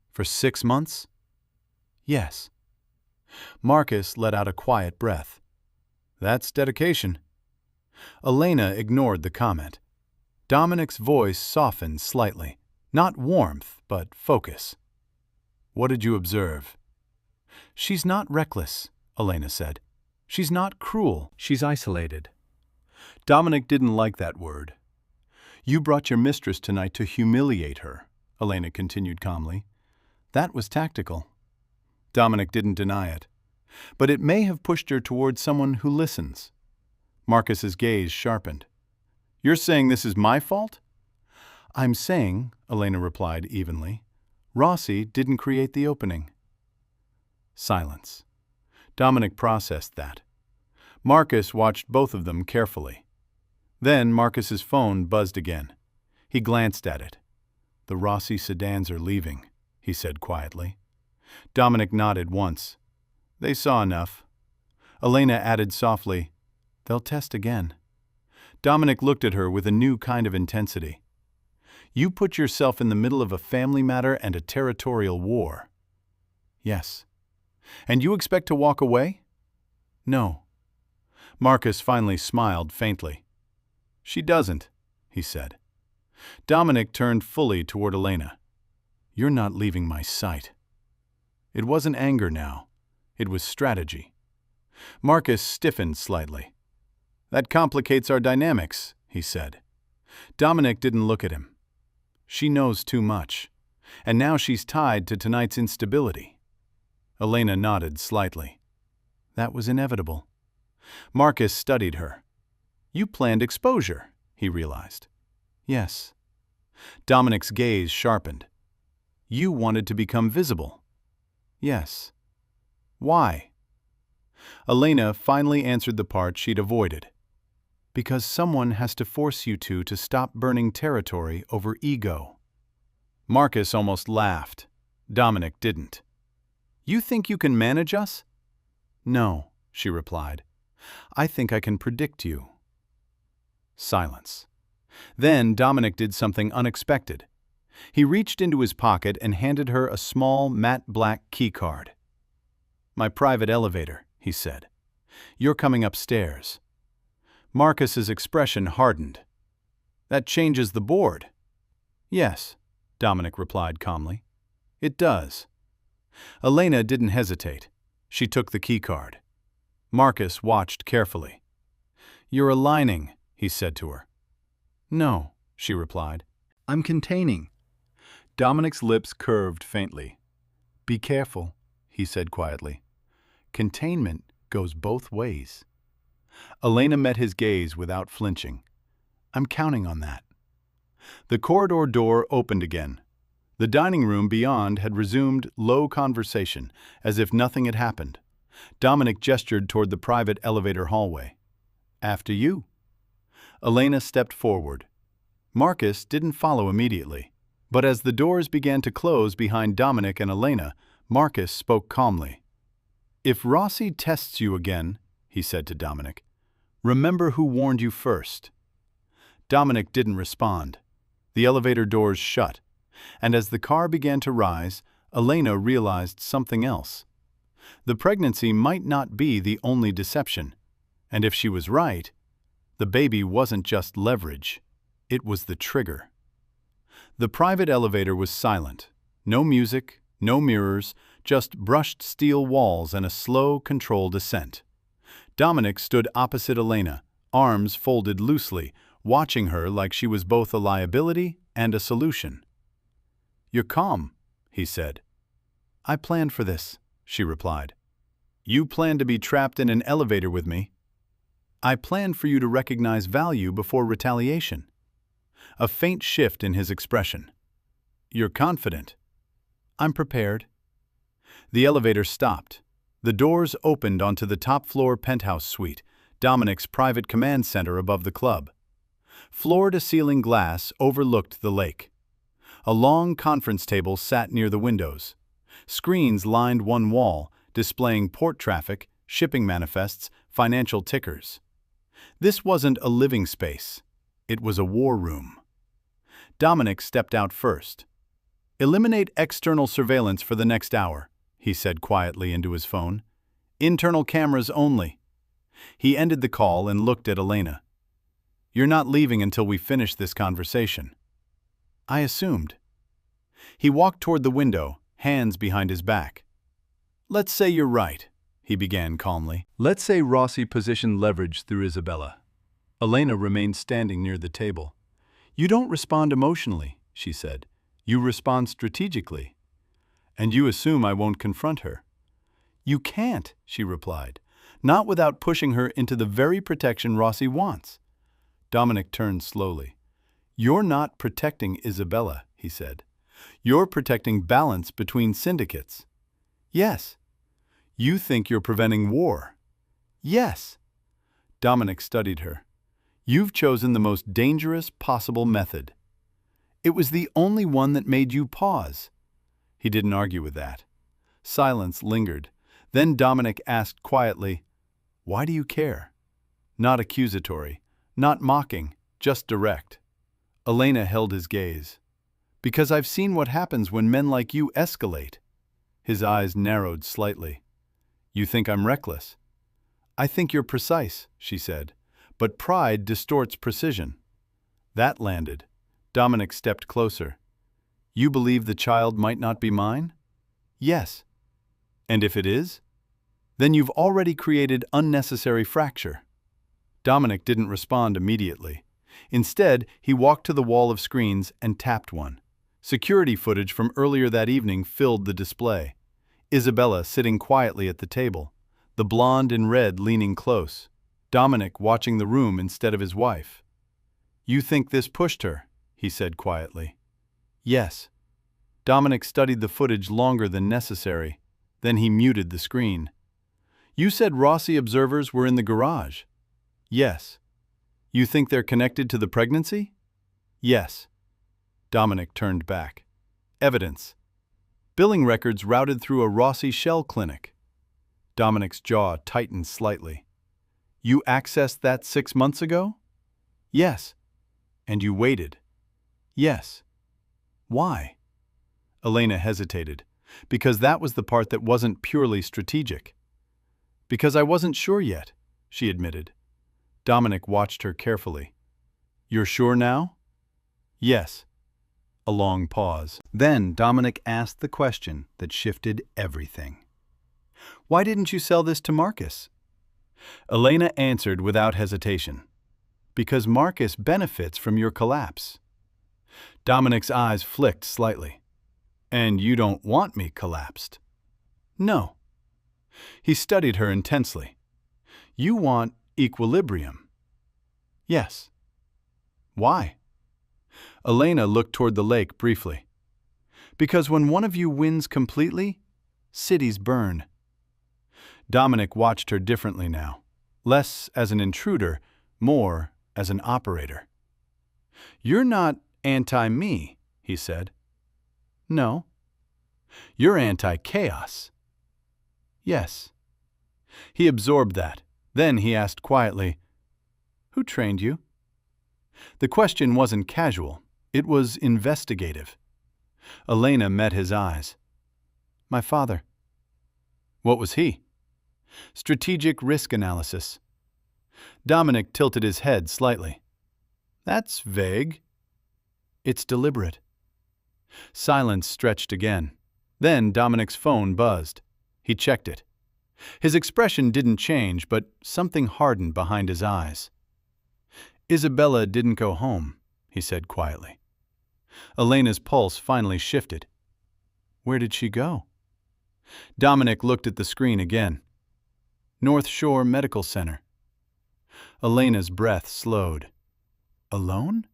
"For 6 months?" "Yes." Marcus let out a quiet breath. "That's dedication." Elena ignored the comment. Dominic's voice softened slightly, not warmth, but focus. "What did you observe?" "She's not reckless," Elena said. "She's not cruel. She's isolated." Dominic didn't like that word. "You brought your mistress tonight to humiliate her," Elena continued calmly. "That was tactical." Dominic didn't deny it. "But it may have pushed her towards someone who listens." Marcus's gaze sharpened. "You're saying this is my fault?" "I'm saying," Elena replied evenly, "Rossi didn't create the opening." Silence. Dominic processed that. Marcus watched both of them carefully. Then Marcus's phone buzzed again. He glanced at it. "The Rossi sedans are leaving," he said quietly. Dominic nodded once. "They saw enough." Elena added softly, "They'll test again." Dominic looked at her with a new kind of intensity. "You put yourself in the middle of a family matter and a territorial war." "Yes." "And you expect to walk away?" "No." Marcus finally smiled faintly. "She doesn't," he said. Dominic turned fully toward Elena. "You're not leaving my sight." It wasn't anger now. It was strategy. Marcus stiffened slightly. "That complicates our dynamics," he said. Dominic didn't look at him. "She knows too much. And now she's tied to tonight's instability." Elena nodded slightly. "That was inevitable." Marcus studied her. "You planned exposure," he realized. "Yes." Dominic's gaze sharpened. "You wanted to become visible." "Yes." "Why?" Elena finally answered the part she'd avoided. "Because someone has to force you to stop burning territory over ego." Marcus almost laughed. Dominic didn't. "You think you can manage us?" "No," she replied. "I think I can predict you." Silence. Then Dominic did something unexpected. He reached into his pocket and handed her a small, matte black keycard. "My private elevator," he said. "You're coming upstairs." Marcus's expression hardened. "That changes the board." "Yes," Dominic replied calmly. "It does." Elena didn't hesitate. She took the keycard. Marcus watched carefully. "You're aligning," he said to her. "No," she replied. "I'm containing." Dominic's lips curved faintly. "Be careful," he said quietly. "Containment goes both ways." Elena met his gaze without flinching. "I'm counting on that." The corridor door opened again. The dining room beyond had resumed low conversation, as if nothing had happened. Dominic gestured toward the private elevator hallway. "After you." Elena stepped forward. Marcus didn't follow immediately. But as the doors began to close behind Dominic and Elena, Marcus spoke calmly. "If Rossi tests you again," he said to Dominic, "remember who warned you first." Dominic didn't respond. The elevator doors shut, and as the car began to rise, Elena realized something else. The pregnancy might not be the only deception, and if she was right, the baby wasn't just leverage, it was the trigger. The private elevator was silent. No music, no mirrors, just brushed steel walls and a slow, controlled ascent. Dominic stood opposite Elena, arms folded loosely, watching her like she was both a liability and a solution. "You're calm," he said. "I planned for this," she replied. "You planned to be trapped in an elevator with me." "I planned for you to recognize value before retaliation." A faint shift in his expression. "You're confident." "I'm prepared." The elevator stopped. The doors opened onto the top-floor penthouse suite, Dominic's private command center above the club. Floor-to-ceiling glass overlooked the lake. A long conference table sat near the windows. Screens lined one wall, displaying port traffic, shipping manifests, financial tickers. This wasn't a living space. It was a war room. Dominic stepped out first. "Eliminate external surveillance for the next hour," he said quietly into his phone. "Internal cameras only." He ended the call and looked at Elena. "You're not leaving until we finish this conversation." "I assumed." He walked toward the window, hands behind his back. "Let's say you're right," he began calmly. "Let's say Rossi positioned leverage through Isabella." Elena remained standing near the table. "You don't respond emotionally," she said. "You respond strategically." "And you assume I won't confront her." "You can't," she replied, "not without pushing her into the very protection Rossi wants." Dominic turned slowly. "You're not protecting Isabella," he said. "You're protecting balance between syndicates." "Yes." "You think you're preventing war." "Yes." Dominic studied her. "You've chosen the most dangerous possible method." "It was the only one that made you pause." He didn't argue with that. Silence lingered. Then Dominic asked quietly, "Why do you care?" Not accusatory, not mocking, just direct. Elena held his gaze. "Because I've seen what happens when men like you escalate." His eyes narrowed slightly. "You think I'm reckless?" "I think you're precise," she said. "But pride distorts precision." That landed. Dominic stepped closer. "You believe the child might not be mine?" "Yes." "And if it is?" "Then you've already created unnecessary fracture." Dominic didn't respond immediately. Instead, he walked to the wall of screens and tapped one. Security footage from earlier that evening filled the display. Isabella sitting quietly at the table, the blonde in red leaning close. Dominic watching the room instead of his wife. "You think this pushed her?" he said quietly. "Yes." Dominic studied the footage longer than necessary. Then he muted the screen. "You said Rossi observers were in the garage?" "Yes." "You think they're connected to the pregnancy?" "Yes." Dominic turned back. "Evidence." "Billing records routed through a Rossi shell clinic." Dominic's jaw tightened slightly. "You accessed that 6 months ago?" "Yes." "And you waited?" "Yes." "Why?" Elena hesitated. "Because that was the part that wasn't purely strategic." "Because I wasn't sure yet," she admitted. Dominic watched her carefully. "You're sure now?" "Yes." A long pause. Then Dominic asked the question that shifted everything. "Why didn't you sell this to Marcus?" Elena answered without hesitation. "Because Marcus benefits from your collapse." Dominic's eyes flicked slightly. "And you don't want me collapsed?" "No." He studied her intensely. "You want equilibrium?" "Yes." "Why?" Elena looked toward the lake briefly. Because when one of you wins completely, cities burn. Dominic watched her differently now, less as an intruder, more as an operator. "You're not anti-me," he said. "No." "You're anti-chaos." "Yes." He absorbed that. Then he asked quietly, "Who trained you?" The question wasn't casual. It was investigative. Elena met his eyes. "My father." "What was he?" "Strategic risk analysis." Dominic tilted his head slightly. "That's vague." "It's deliberate." Silence stretched again. Then Dominic's phone buzzed. He checked it. His expression didn't change, but something hardened behind his eyes. "Isabella didn't go home," he said quietly. Elena's pulse finally shifted. "Where did she go?" Dominic looked at the screen again. "North Shore Medical Center." Elena's breath slowed. "Alone?"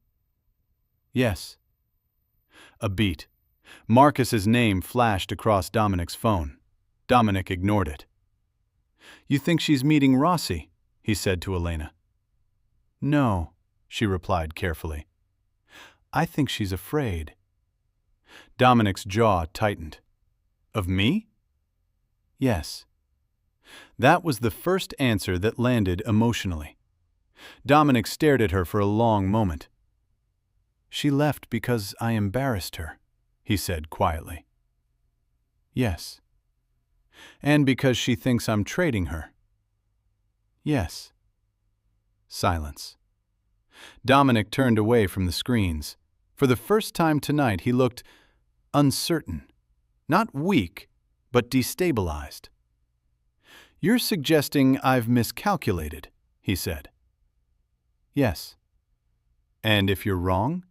"Yes." A beat. Marcus's name flashed across Dominic's phone. Dominic ignored it. "You think she's meeting Rossi?" he said to Elena. "No," she replied carefully. "I think she's afraid." Dominic's jaw tightened. "Of me?" "Yes." That was the first answer that landed emotionally. Dominic stared at her for a long moment. "She left because I embarrassed her," he said quietly. "Yes." "And because she thinks I'm trading her." "Yes." Silence. Dominic turned away from the screens. For the first time tonight he looked uncertain. Not weak, but destabilized. "You're suggesting I've miscalculated," he said. "Yes." "And if you're wrong?"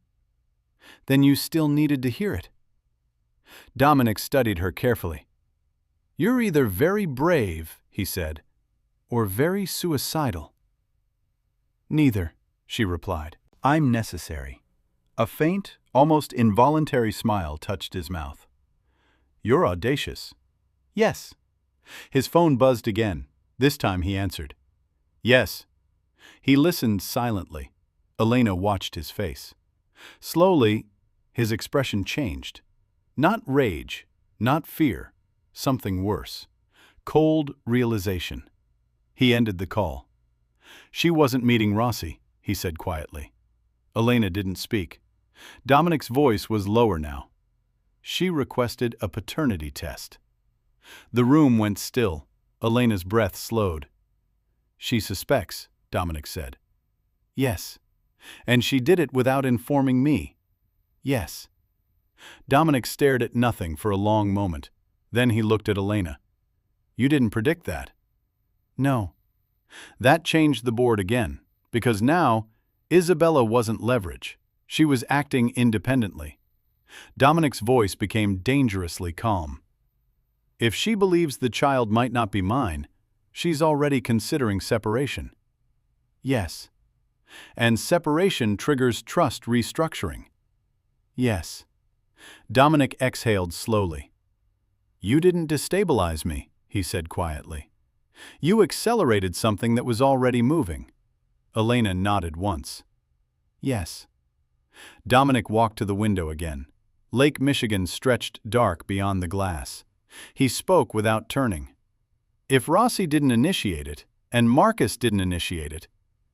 "Then you still needed to hear it." Dominic studied her carefully. "You're either very brave," he said, "or very suicidal." "Neither," she replied. "I'm necessary." A faint, almost involuntary smile touched his mouth. "You're audacious." "Yes." His phone buzzed again. This time he answered. "Yes." He listened silently. Elena watched his face. Slowly, his expression changed. Not rage, not fear, something worse. Cold realization. He ended the call. "She wasn't meeting Rossi," he said quietly. Elena didn't speak. Dominic's voice was lower now. "She requested a paternity test." The room went still. Elena's breath slowed. "She suspects," Dominic said. "Yes." "And she did it without informing me." "Yes." Dominic stared at nothing for a long moment. Then he looked at Elena. "You didn't predict that." "No." That changed the board again, because now Isabella wasn't leverage. She was acting independently. Dominic's voice became dangerously calm. "If she believes the child might not be mine, she's already considering separation." "Yes." "And separation triggers trust restructuring." "Yes." Dominic exhaled slowly. "You didn't destabilize me," he said quietly. "You accelerated something that was already moving." Elena nodded once. "Yes." Dominic walked to the window again. Lake Michigan stretched dark beyond the glass. He spoke without turning. "If Rossi didn't initiate it, and Marcus didn't initiate it,"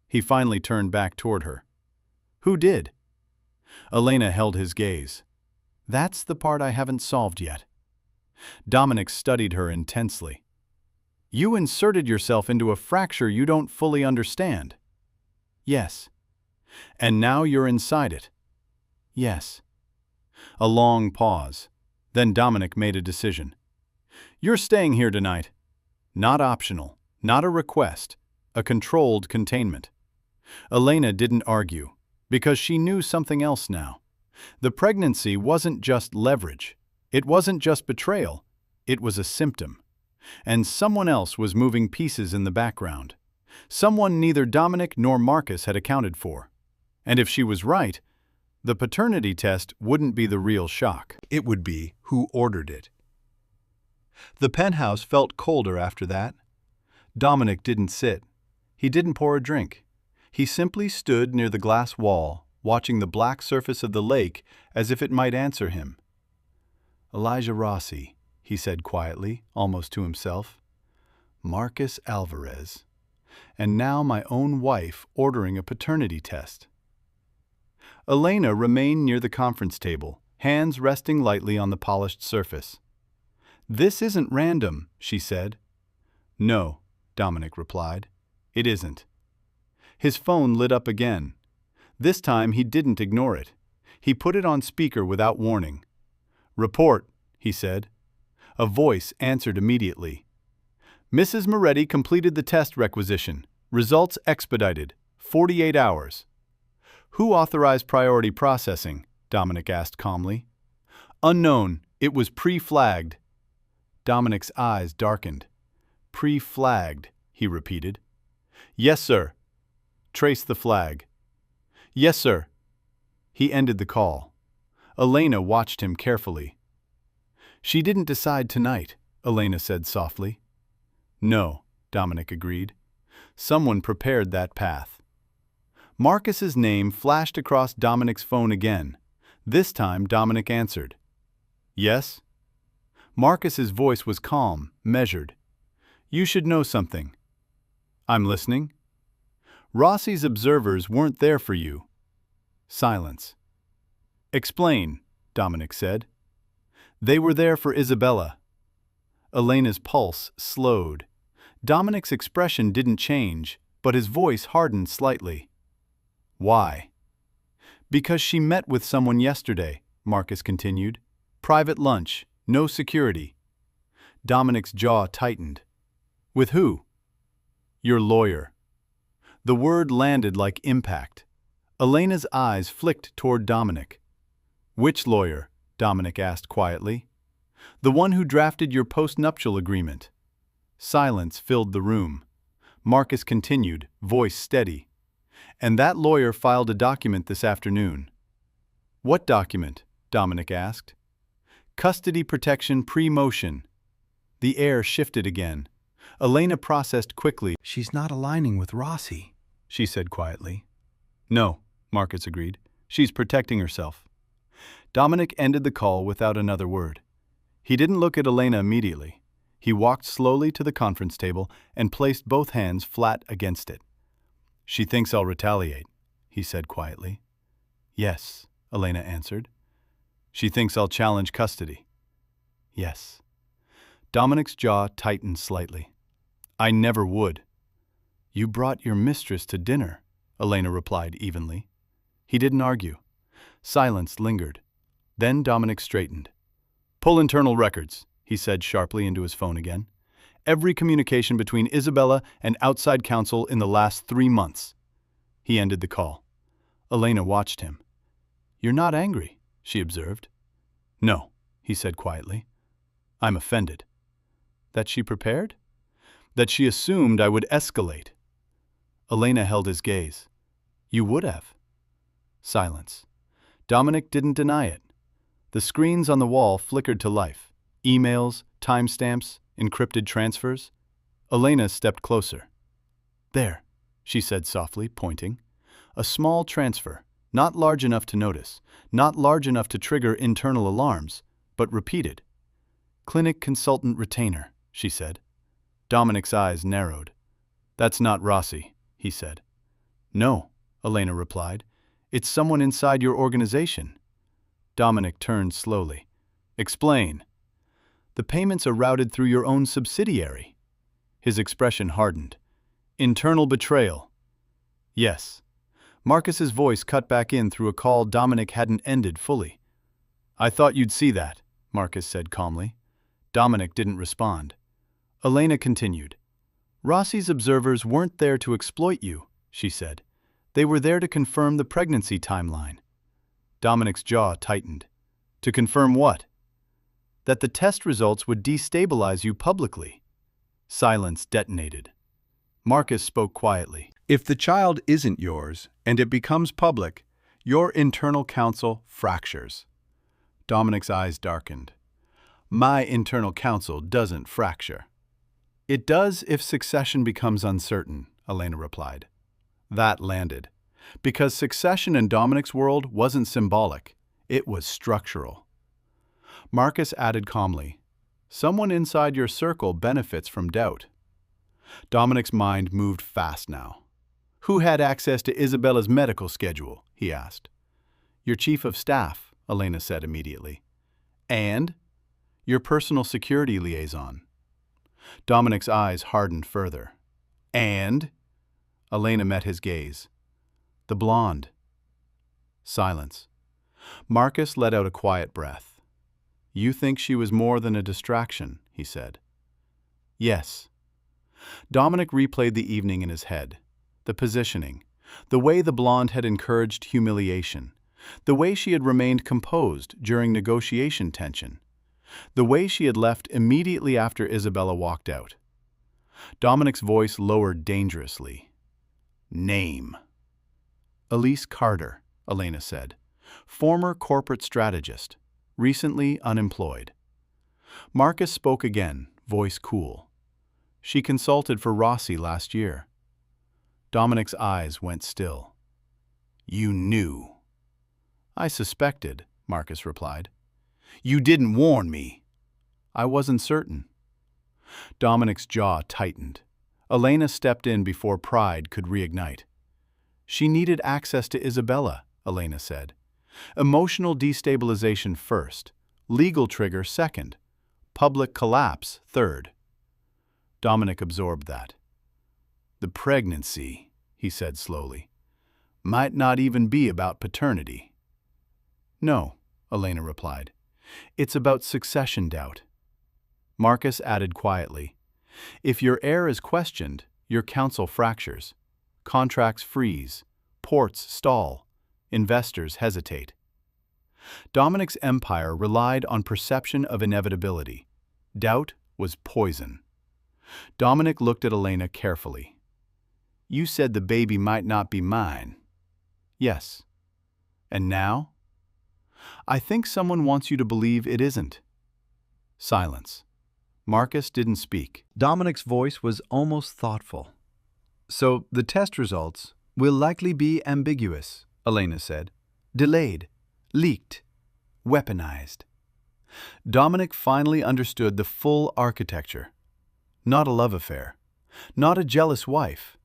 he finally turned back toward her. "Who did?" Elena held his gaze. "That's the part I haven't solved yet." Dominic studied her intensely. "You inserted yourself into a fracture you don't fully understand." "Yes." "And now you're inside it." "Yes." A long pause. Then Dominic made a decision. "You're staying here tonight." Not optional, not a request, a controlled containment. Elena didn't argue, because she knew something else now. The pregnancy wasn't just leverage. It wasn't just betrayal. It was a symptom. And someone else was moving pieces in the background. Someone neither Dominic nor Marcus had accounted for. And if she was right, The paternity test wouldn't be the real shock. It would be who ordered it. The penthouse felt colder after that. Dominic didn't sit. He didn't pour a drink. He simply stood near the glass wall, watching the black surface of the lake as if it might answer him. Elijah Rossi, he said quietly, almost to himself. Marcus Alvarez. And now my own wife ordering a paternity test. Elena remained near the conference table, hands resting lightly on the polished surface. This isn't random, she said. No, Dominic replied. It isn't. His phone lit up again. This time he didn't ignore it. He put it on speaker without warning. Report, he said. A voice answered immediately. Mrs. Moretti completed the test requisition. Results expedited. 48 hours. Who authorized priority processing? Dominic asked calmly. Unknown. It was pre-flagged. Dominic's eyes darkened. Pre-flagged, he repeated. Yes, sir. Trace the flag. Yes, sir. He ended the call. Elena watched him carefully. She didn't decide tonight, Elena said softly. No, Dominic agreed. Someone prepared that path. Marcus's name flashed across Dominic's phone again. This time Dominic answered. Yes? Marcus's voice was calm, measured. You should know something. I'm listening. Rossi's observers weren't there for you. Silence. Explain, Dominic said. They were there for Isabella. Elena's pulse slowed. Dominic's expression didn't change, but his voice hardened slightly. Why? Because she met with someone yesterday, Marcus continued. Private lunch, no security. Dominic's jaw tightened. With who? Your lawyer. The word landed like impact. Elena's eyes flicked toward Dominic. Which lawyer? Dominic asked quietly. The one who drafted your post-nuptial agreement. Silence filled the room. Marcus continued, voice steady. And that lawyer filed a document this afternoon. What document? Dominic asked. Custody protection pre-motion. The air shifted again. Elena processed quickly. She's not aligning with Rossi, she said quietly. No, Marcus agreed. She's protecting herself. Dominic ended the call without another word. He didn't look at Elena immediately. He walked slowly to the conference table and placed both hands flat against it. She thinks I'll retaliate, he said quietly. Yes, Elena answered. She thinks I'll challenge custody. Yes. Dominic's jaw tightened slightly. I never would. You brought your mistress to dinner, Elena replied evenly. He didn't argue. Silence lingered. Then Dominic straightened. Pull internal records, he said sharply into his phone again. Every communication between Isabella and outside counsel in the last 3 months. He ended the call. Elena watched him. You're not angry, she observed. No, he said quietly. I'm offended. That she prepared? That she assumed I would escalate. Elena held his gaze. You would have. Silence. Dominic didn't deny it. The screens on the wall flickered to life. Emails, timestamps, encrypted transfers. Elena stepped closer. There, she said softly, pointing. A small transfer, not large enough to notice, not large enough to trigger internal alarms, but repeated. Clinic consultant retainer, she said. Dominic's eyes narrowed. That's not Rossi, he said. No, Elena replied. It's someone inside your organization. Dominic turned slowly. Explain. The payments are routed through your own subsidiary. His expression hardened. Internal betrayal. Yes. Marcus's voice cut back in through a call Dominic hadn't ended fully. I thought you'd see that, Marcus said calmly. Dominic didn't respond. Elena continued. Rossi's observers weren't there to exploit you, she said. They were there to confirm the pregnancy timeline. Dominic's jaw tightened. To confirm what? That the test results would destabilize you publicly. Silence detonated. Marcus spoke quietly. If the child isn't yours, and it becomes public, Your internal council fractures. Dominic's eyes darkened. My internal council doesn't fracture. It does if succession becomes uncertain, Elena replied. That landed. Because succession in Dominic's world wasn't symbolic, it was structural. Marcus added calmly, someone inside your circle benefits from doubt. Dominic's mind moved fast now. Who had access to Isabella's medical schedule? He asked. Your chief of staff, Elena said immediately. And? Your personal security liaison. Dominic's eyes hardened further. And? Elena met his gaze. The blonde. Silence. Marcus let out a quiet breath. You think she was more than a distraction, he said. Yes. Dominic replayed the evening in his head. The positioning, the way the blonde had encouraged humiliation, the way she had remained composed during negotiation tension, the way she had left immediately after Isabella walked out. Dominic's voice lowered dangerously. Name. Elise Carter, Elena said, former corporate strategist, recently unemployed. Marcus spoke again, voice cool. She consulted for Rossi last year. Dominic's eyes went still. You knew. I suspected, Marcus replied. You didn't warn me. I wasn't certain. Dominic's jaw tightened. Elena stepped in before pride could reignite. She needed access to Isabella, Elena said. Emotional destabilization first, legal trigger second, public collapse third. Dominic absorbed that. The pregnancy, he said slowly, might not even be about paternity. No, Elena replied. It's about succession doubt. Marcus added quietly, if your heir is questioned, your counsel fractures. Contracts freeze, ports stall, investors hesitate. Dominic's empire relied on perception of inevitability. Doubt was poison. Dominic looked at Elena carefully. You said the baby might not be mine. Yes. And now? I think someone wants you to believe it isn't. Silence. Marcus didn't speak. Dominic's voice was almost thoughtful. So the test results will likely be ambiguous, Elena said. Delayed, leaked, weaponized. Dominic finally understood the full architecture. Not a love affair, not a jealous wife,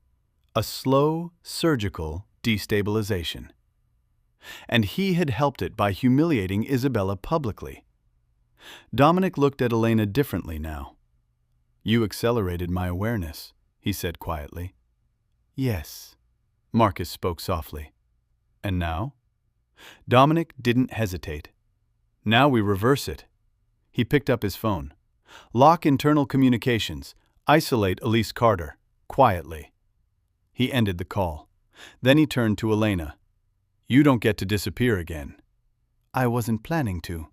a slow, surgical destabilization. And he had helped it by humiliating Isabella publicly. Dominic looked at Elena differently now. You accelerated my awareness, he said quietly. Yes, Marcus spoke softly. And now? Dominic didn't hesitate. Now we reverse it. He picked up his phone. Lock internal communications. Isolate Elise Carter, quietly. He ended the call. Then he turned to Elena. You don't get to disappear again. I wasn't planning to.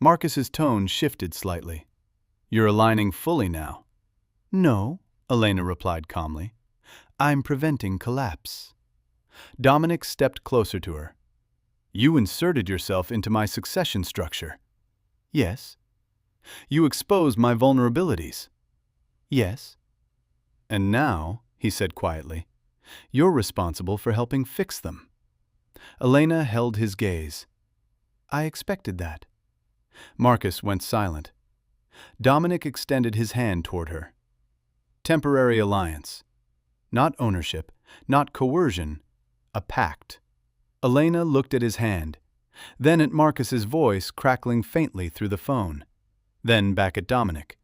Marcus's tone shifted slightly. You're aligning fully now. No, Elena replied calmly. I'm preventing collapse. Dominic stepped closer to her. You inserted yourself into my succession structure. Yes. You exposed my vulnerabilities. Yes. And now, he said quietly, you're responsible for helping fix them. Elena held his gaze. I expected that. Marcus went silent. Dominic extended his hand toward her. Temporary alliance. Not ownership, not coercion, a pact. Elena looked at his hand, then at Marcus's voice crackling faintly through the phone, then back at Dominic.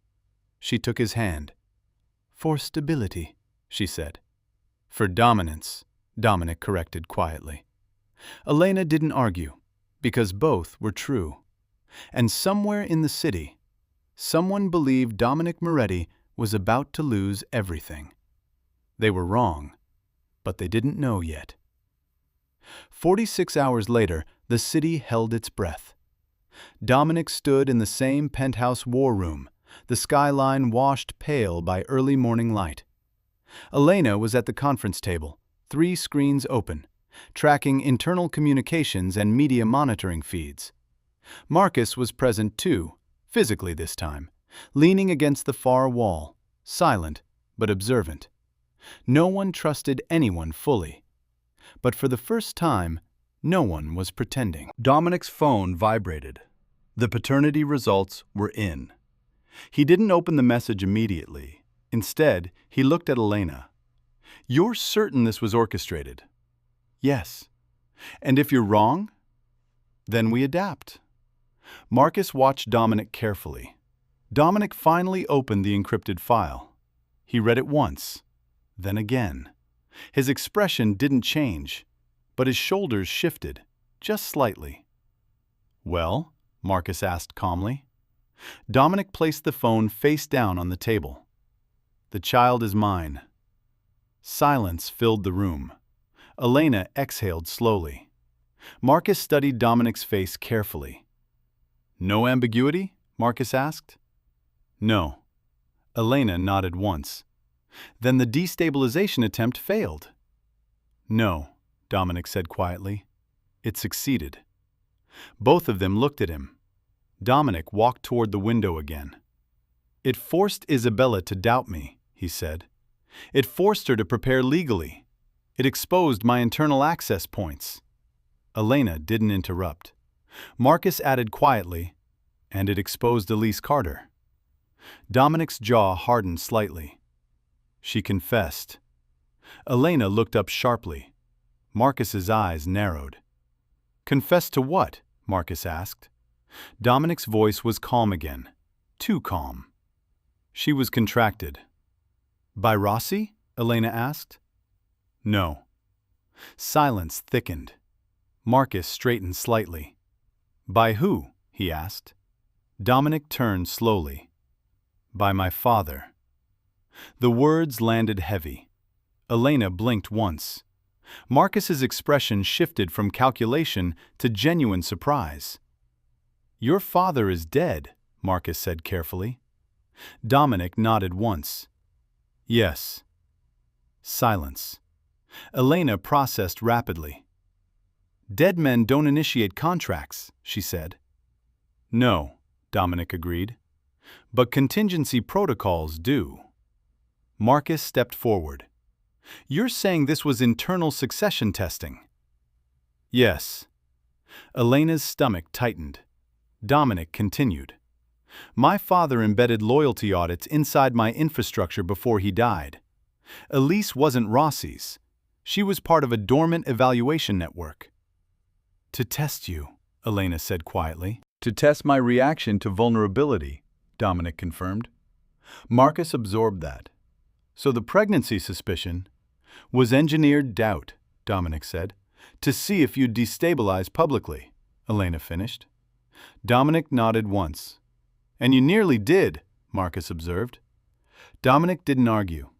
She took his hand. For stability, she said. For dominance, Dominic corrected quietly. Elena didn't argue, because both were true. And somewhere in the city, someone believed Dominic Moretti was about to lose everything. They were wrong, but they didn't know yet. 46 hours later, the city held its breath. Dominic stood in the same penthouse war room, the skyline washed pale by early morning light. Elena was at the conference table, 3 screens open, tracking internal communications and media monitoring feeds. Marcus was present too, physically this time, leaning against the far wall, silent but observant. No one trusted anyone fully. But for the first time, no one was pretending. Dominic's phone vibrated. The paternity results were in. He didn't open the message immediately. Instead, he looked at Elena. "You're certain this was orchestrated?" "Yes." "And if you're wrong?" "Then we adapt." Marcus watched Dominic carefully. Dominic finally opened the encrypted file. He read it once, then again. His expression didn't change, but his shoulders shifted, just slightly. "Well?" Marcus asked calmly. Dominic placed the phone face down on the table. "The child is mine." Silence filled the room. Elena exhaled slowly. Marcus studied Dominic's face carefully. "No ambiguity?" Marcus asked. "No." Elena nodded once. "Then the destabilization attempt failed." "No," Dominic said quietly. "It succeeded." Both of them looked at him. Dominic walked toward the window again. "It forced Isabella to doubt me," he said. "It forced her to prepare legally. It exposed my internal access points." Elena didn't interrupt. Marcus added quietly, "And it exposed Elise Carter." Dominic's jaw hardened slightly. "She confessed." Elena looked up sharply. Marcus's eyes narrowed. "Confessed to what?" Marcus asked. Dominic's voice was calm again. Too calm. "She was contracted." "By Rossi?" Elena asked. "No." Silence thickened. Marcus straightened slightly. "By who?" he asked. Dominic turned slowly. "By my father." The words landed heavy. Elena blinked once. Marcus's expression shifted from calculation to genuine surprise. "Your father is dead," Marcus said carefully. Dominic nodded once. "Yes." Silence. Elena processed rapidly. "Dead men don't initiate contracts," she said. "No," Dominic agreed. "But contingency protocols do." Marcus stepped forward. "You're saying this was internal succession testing?" "Yes." Elena's stomach tightened. Dominic continued. "My father embedded loyalty audits inside my infrastructure before he died. Elise wasn't Rossi's. She was part of a dormant evaluation network." "To test you," Elena said quietly. "To test my reaction to vulnerability," Dominic confirmed. Marcus absorbed that. "So the pregnancy suspicion was engineered doubt," Dominic said. "To see if you'd destabilize publicly," Elena finished. Dominic nodded once. "And you nearly did," Marcus observed. Dominic didn't argue.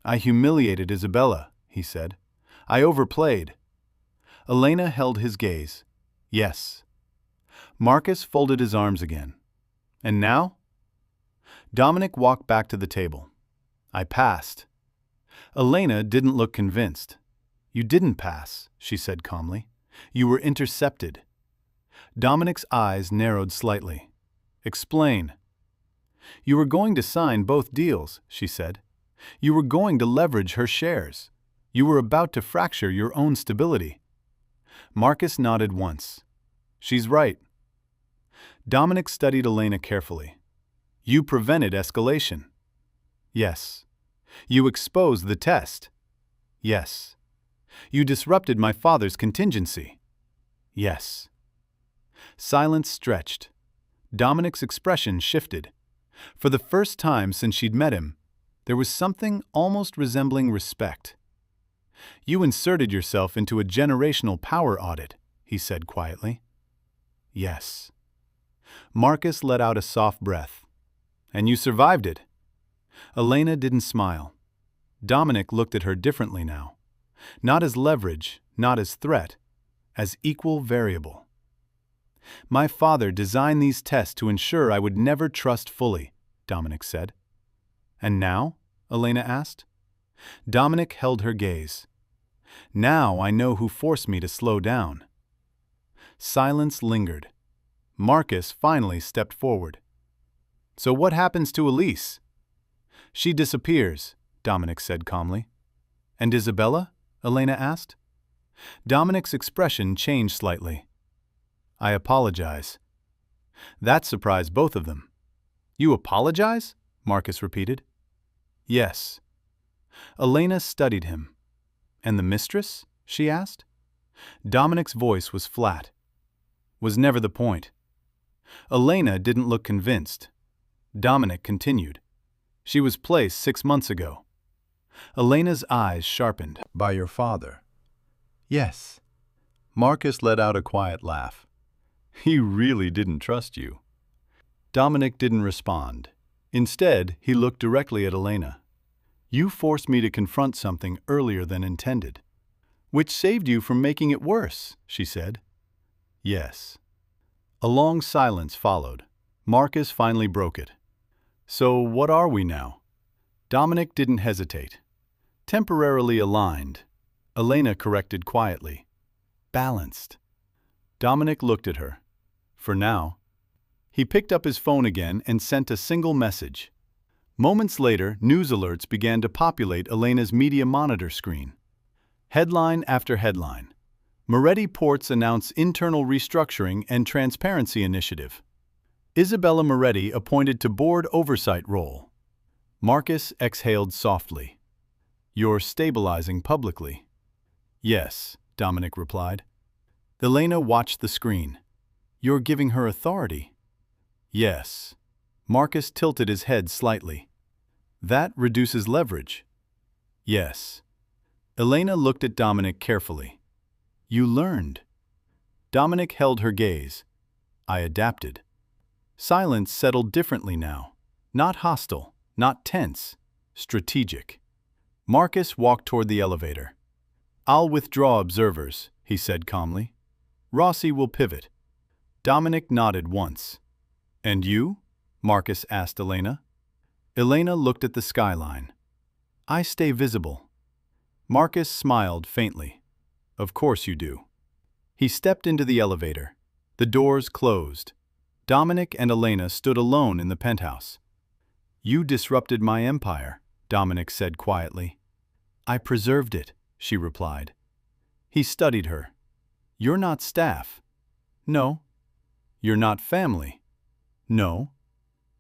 "I humiliated Isabella," he said. "I overplayed." Elena held his gaze. "Yes." Marcus folded his arms again. "And now?" Dominic walked back to the table. "I passed." Elena didn't look convinced. "You didn't pass," she said calmly. "You were intercepted." Dominic's eyes narrowed slightly. "Explain." "You were going to sign both deals," she said. "You were going to leverage her shares. You were about to fracture your own stability." Marcus nodded once. "She's right." Dominic studied Elena carefully. "You prevented escalation." "Yes." "You exposed the test." "Yes." "You disrupted my father's contingency." "Yes." Silence stretched. Dominic's expression shifted. For the first time since she'd met him, there was something almost resembling respect. "You inserted yourself into a generational power audit," he said quietly. "Yes." Marcus let out a soft breath. "And you survived it." Elena didn't smile. Dominic looked at her differently now. Not as leverage, not as threat, as equal variable. "My father designed these tests to ensure I would never trust fully," Dominic said. "And now?" Elena asked. Dominic held her gaze. Now I know who forced me to slow down. Silence lingered. Marcus finally stepped forward. So what happens to Elise? She disappears, Dominic said calmly. And Isabella? Elena asked. Dominic's expression changed slightly. I apologize. That surprised both of them. You apologize? Marcus repeated. Yes. Elena studied him. And the mistress? She asked. Dominic's voice was flat. Was never the point. Elena didn't look convinced. Dominic continued. She was placed 6 months ago. Elena's eyes sharpened. By your father? Yes. Marcus let out a quiet laugh. He really didn't trust you. Dominic didn't respond. Instead, he looked directly at Elena. You forced me to confront something earlier than intended. Which saved you from making it worse, she said. Yes. A long silence followed. Marcus finally broke it. So what are we now? Dominic didn't hesitate. Temporarily aligned. Elena corrected quietly. Balanced. Dominic looked at her. For now. He picked up his phone again and sent a single message. Moments later, news alerts began to populate Elena's media monitor screen. Headline after headline. Moretti Ports announce internal restructuring and transparency initiative. Isabella Moretti appointed to board oversight role. Marcus exhaled softly. You're stabilizing publicly. Yes, Dominic replied. Elena watched the screen. You're giving her authority. Yes. Marcus tilted his head slightly. That reduces leverage. Yes. Elena looked at Dominic carefully. You learned. Dominic held her gaze. I adapted. Silence settled differently now. Not hostile, not tense, strategic. Marcus walked toward the elevator. I'll withdraw observers, he said calmly. Rossi will pivot. Dominic nodded once. And you? Marcus asked Elena. Elena looked at the skyline. I stay visible. Marcus smiled faintly. Of course you do. He stepped into the elevator. The doors closed. Dominic and Elena stood alone in the penthouse. You disrupted my empire, Dominic said quietly. I preserved it, she replied. He studied her. You're not staff. No. You're not family. No.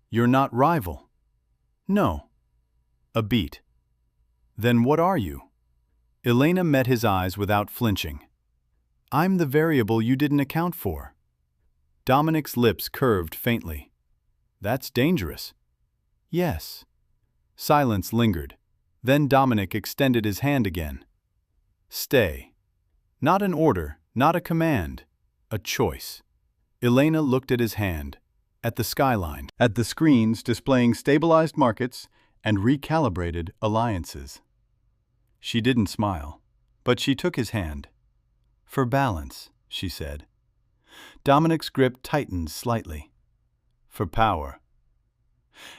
You're not rival. No. A beat. Then what are you? Elena met his eyes without flinching. I'm the variable you didn't account for. Dominic's lips curved faintly. That's dangerous. Yes. Silence lingered. Then Dominic extended his hand again. Stay. Not an order, not a command, a choice. Elena looked at his hand, at the skyline, at the screens displaying stabilized markets and recalibrated alliances. She didn't smile, but she took his hand. For balance, she said. Dominic's grip tightened slightly. For power.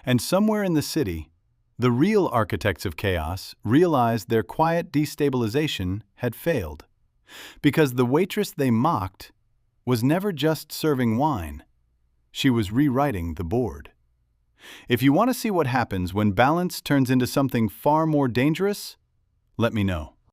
And somewhere in the city, the real architects of chaos realized their quiet destabilization had failed, because the waitress they mocked was never just serving wine. She was rewriting the board. If you want to see what happens when balance turns into something far more dangerous, let me know.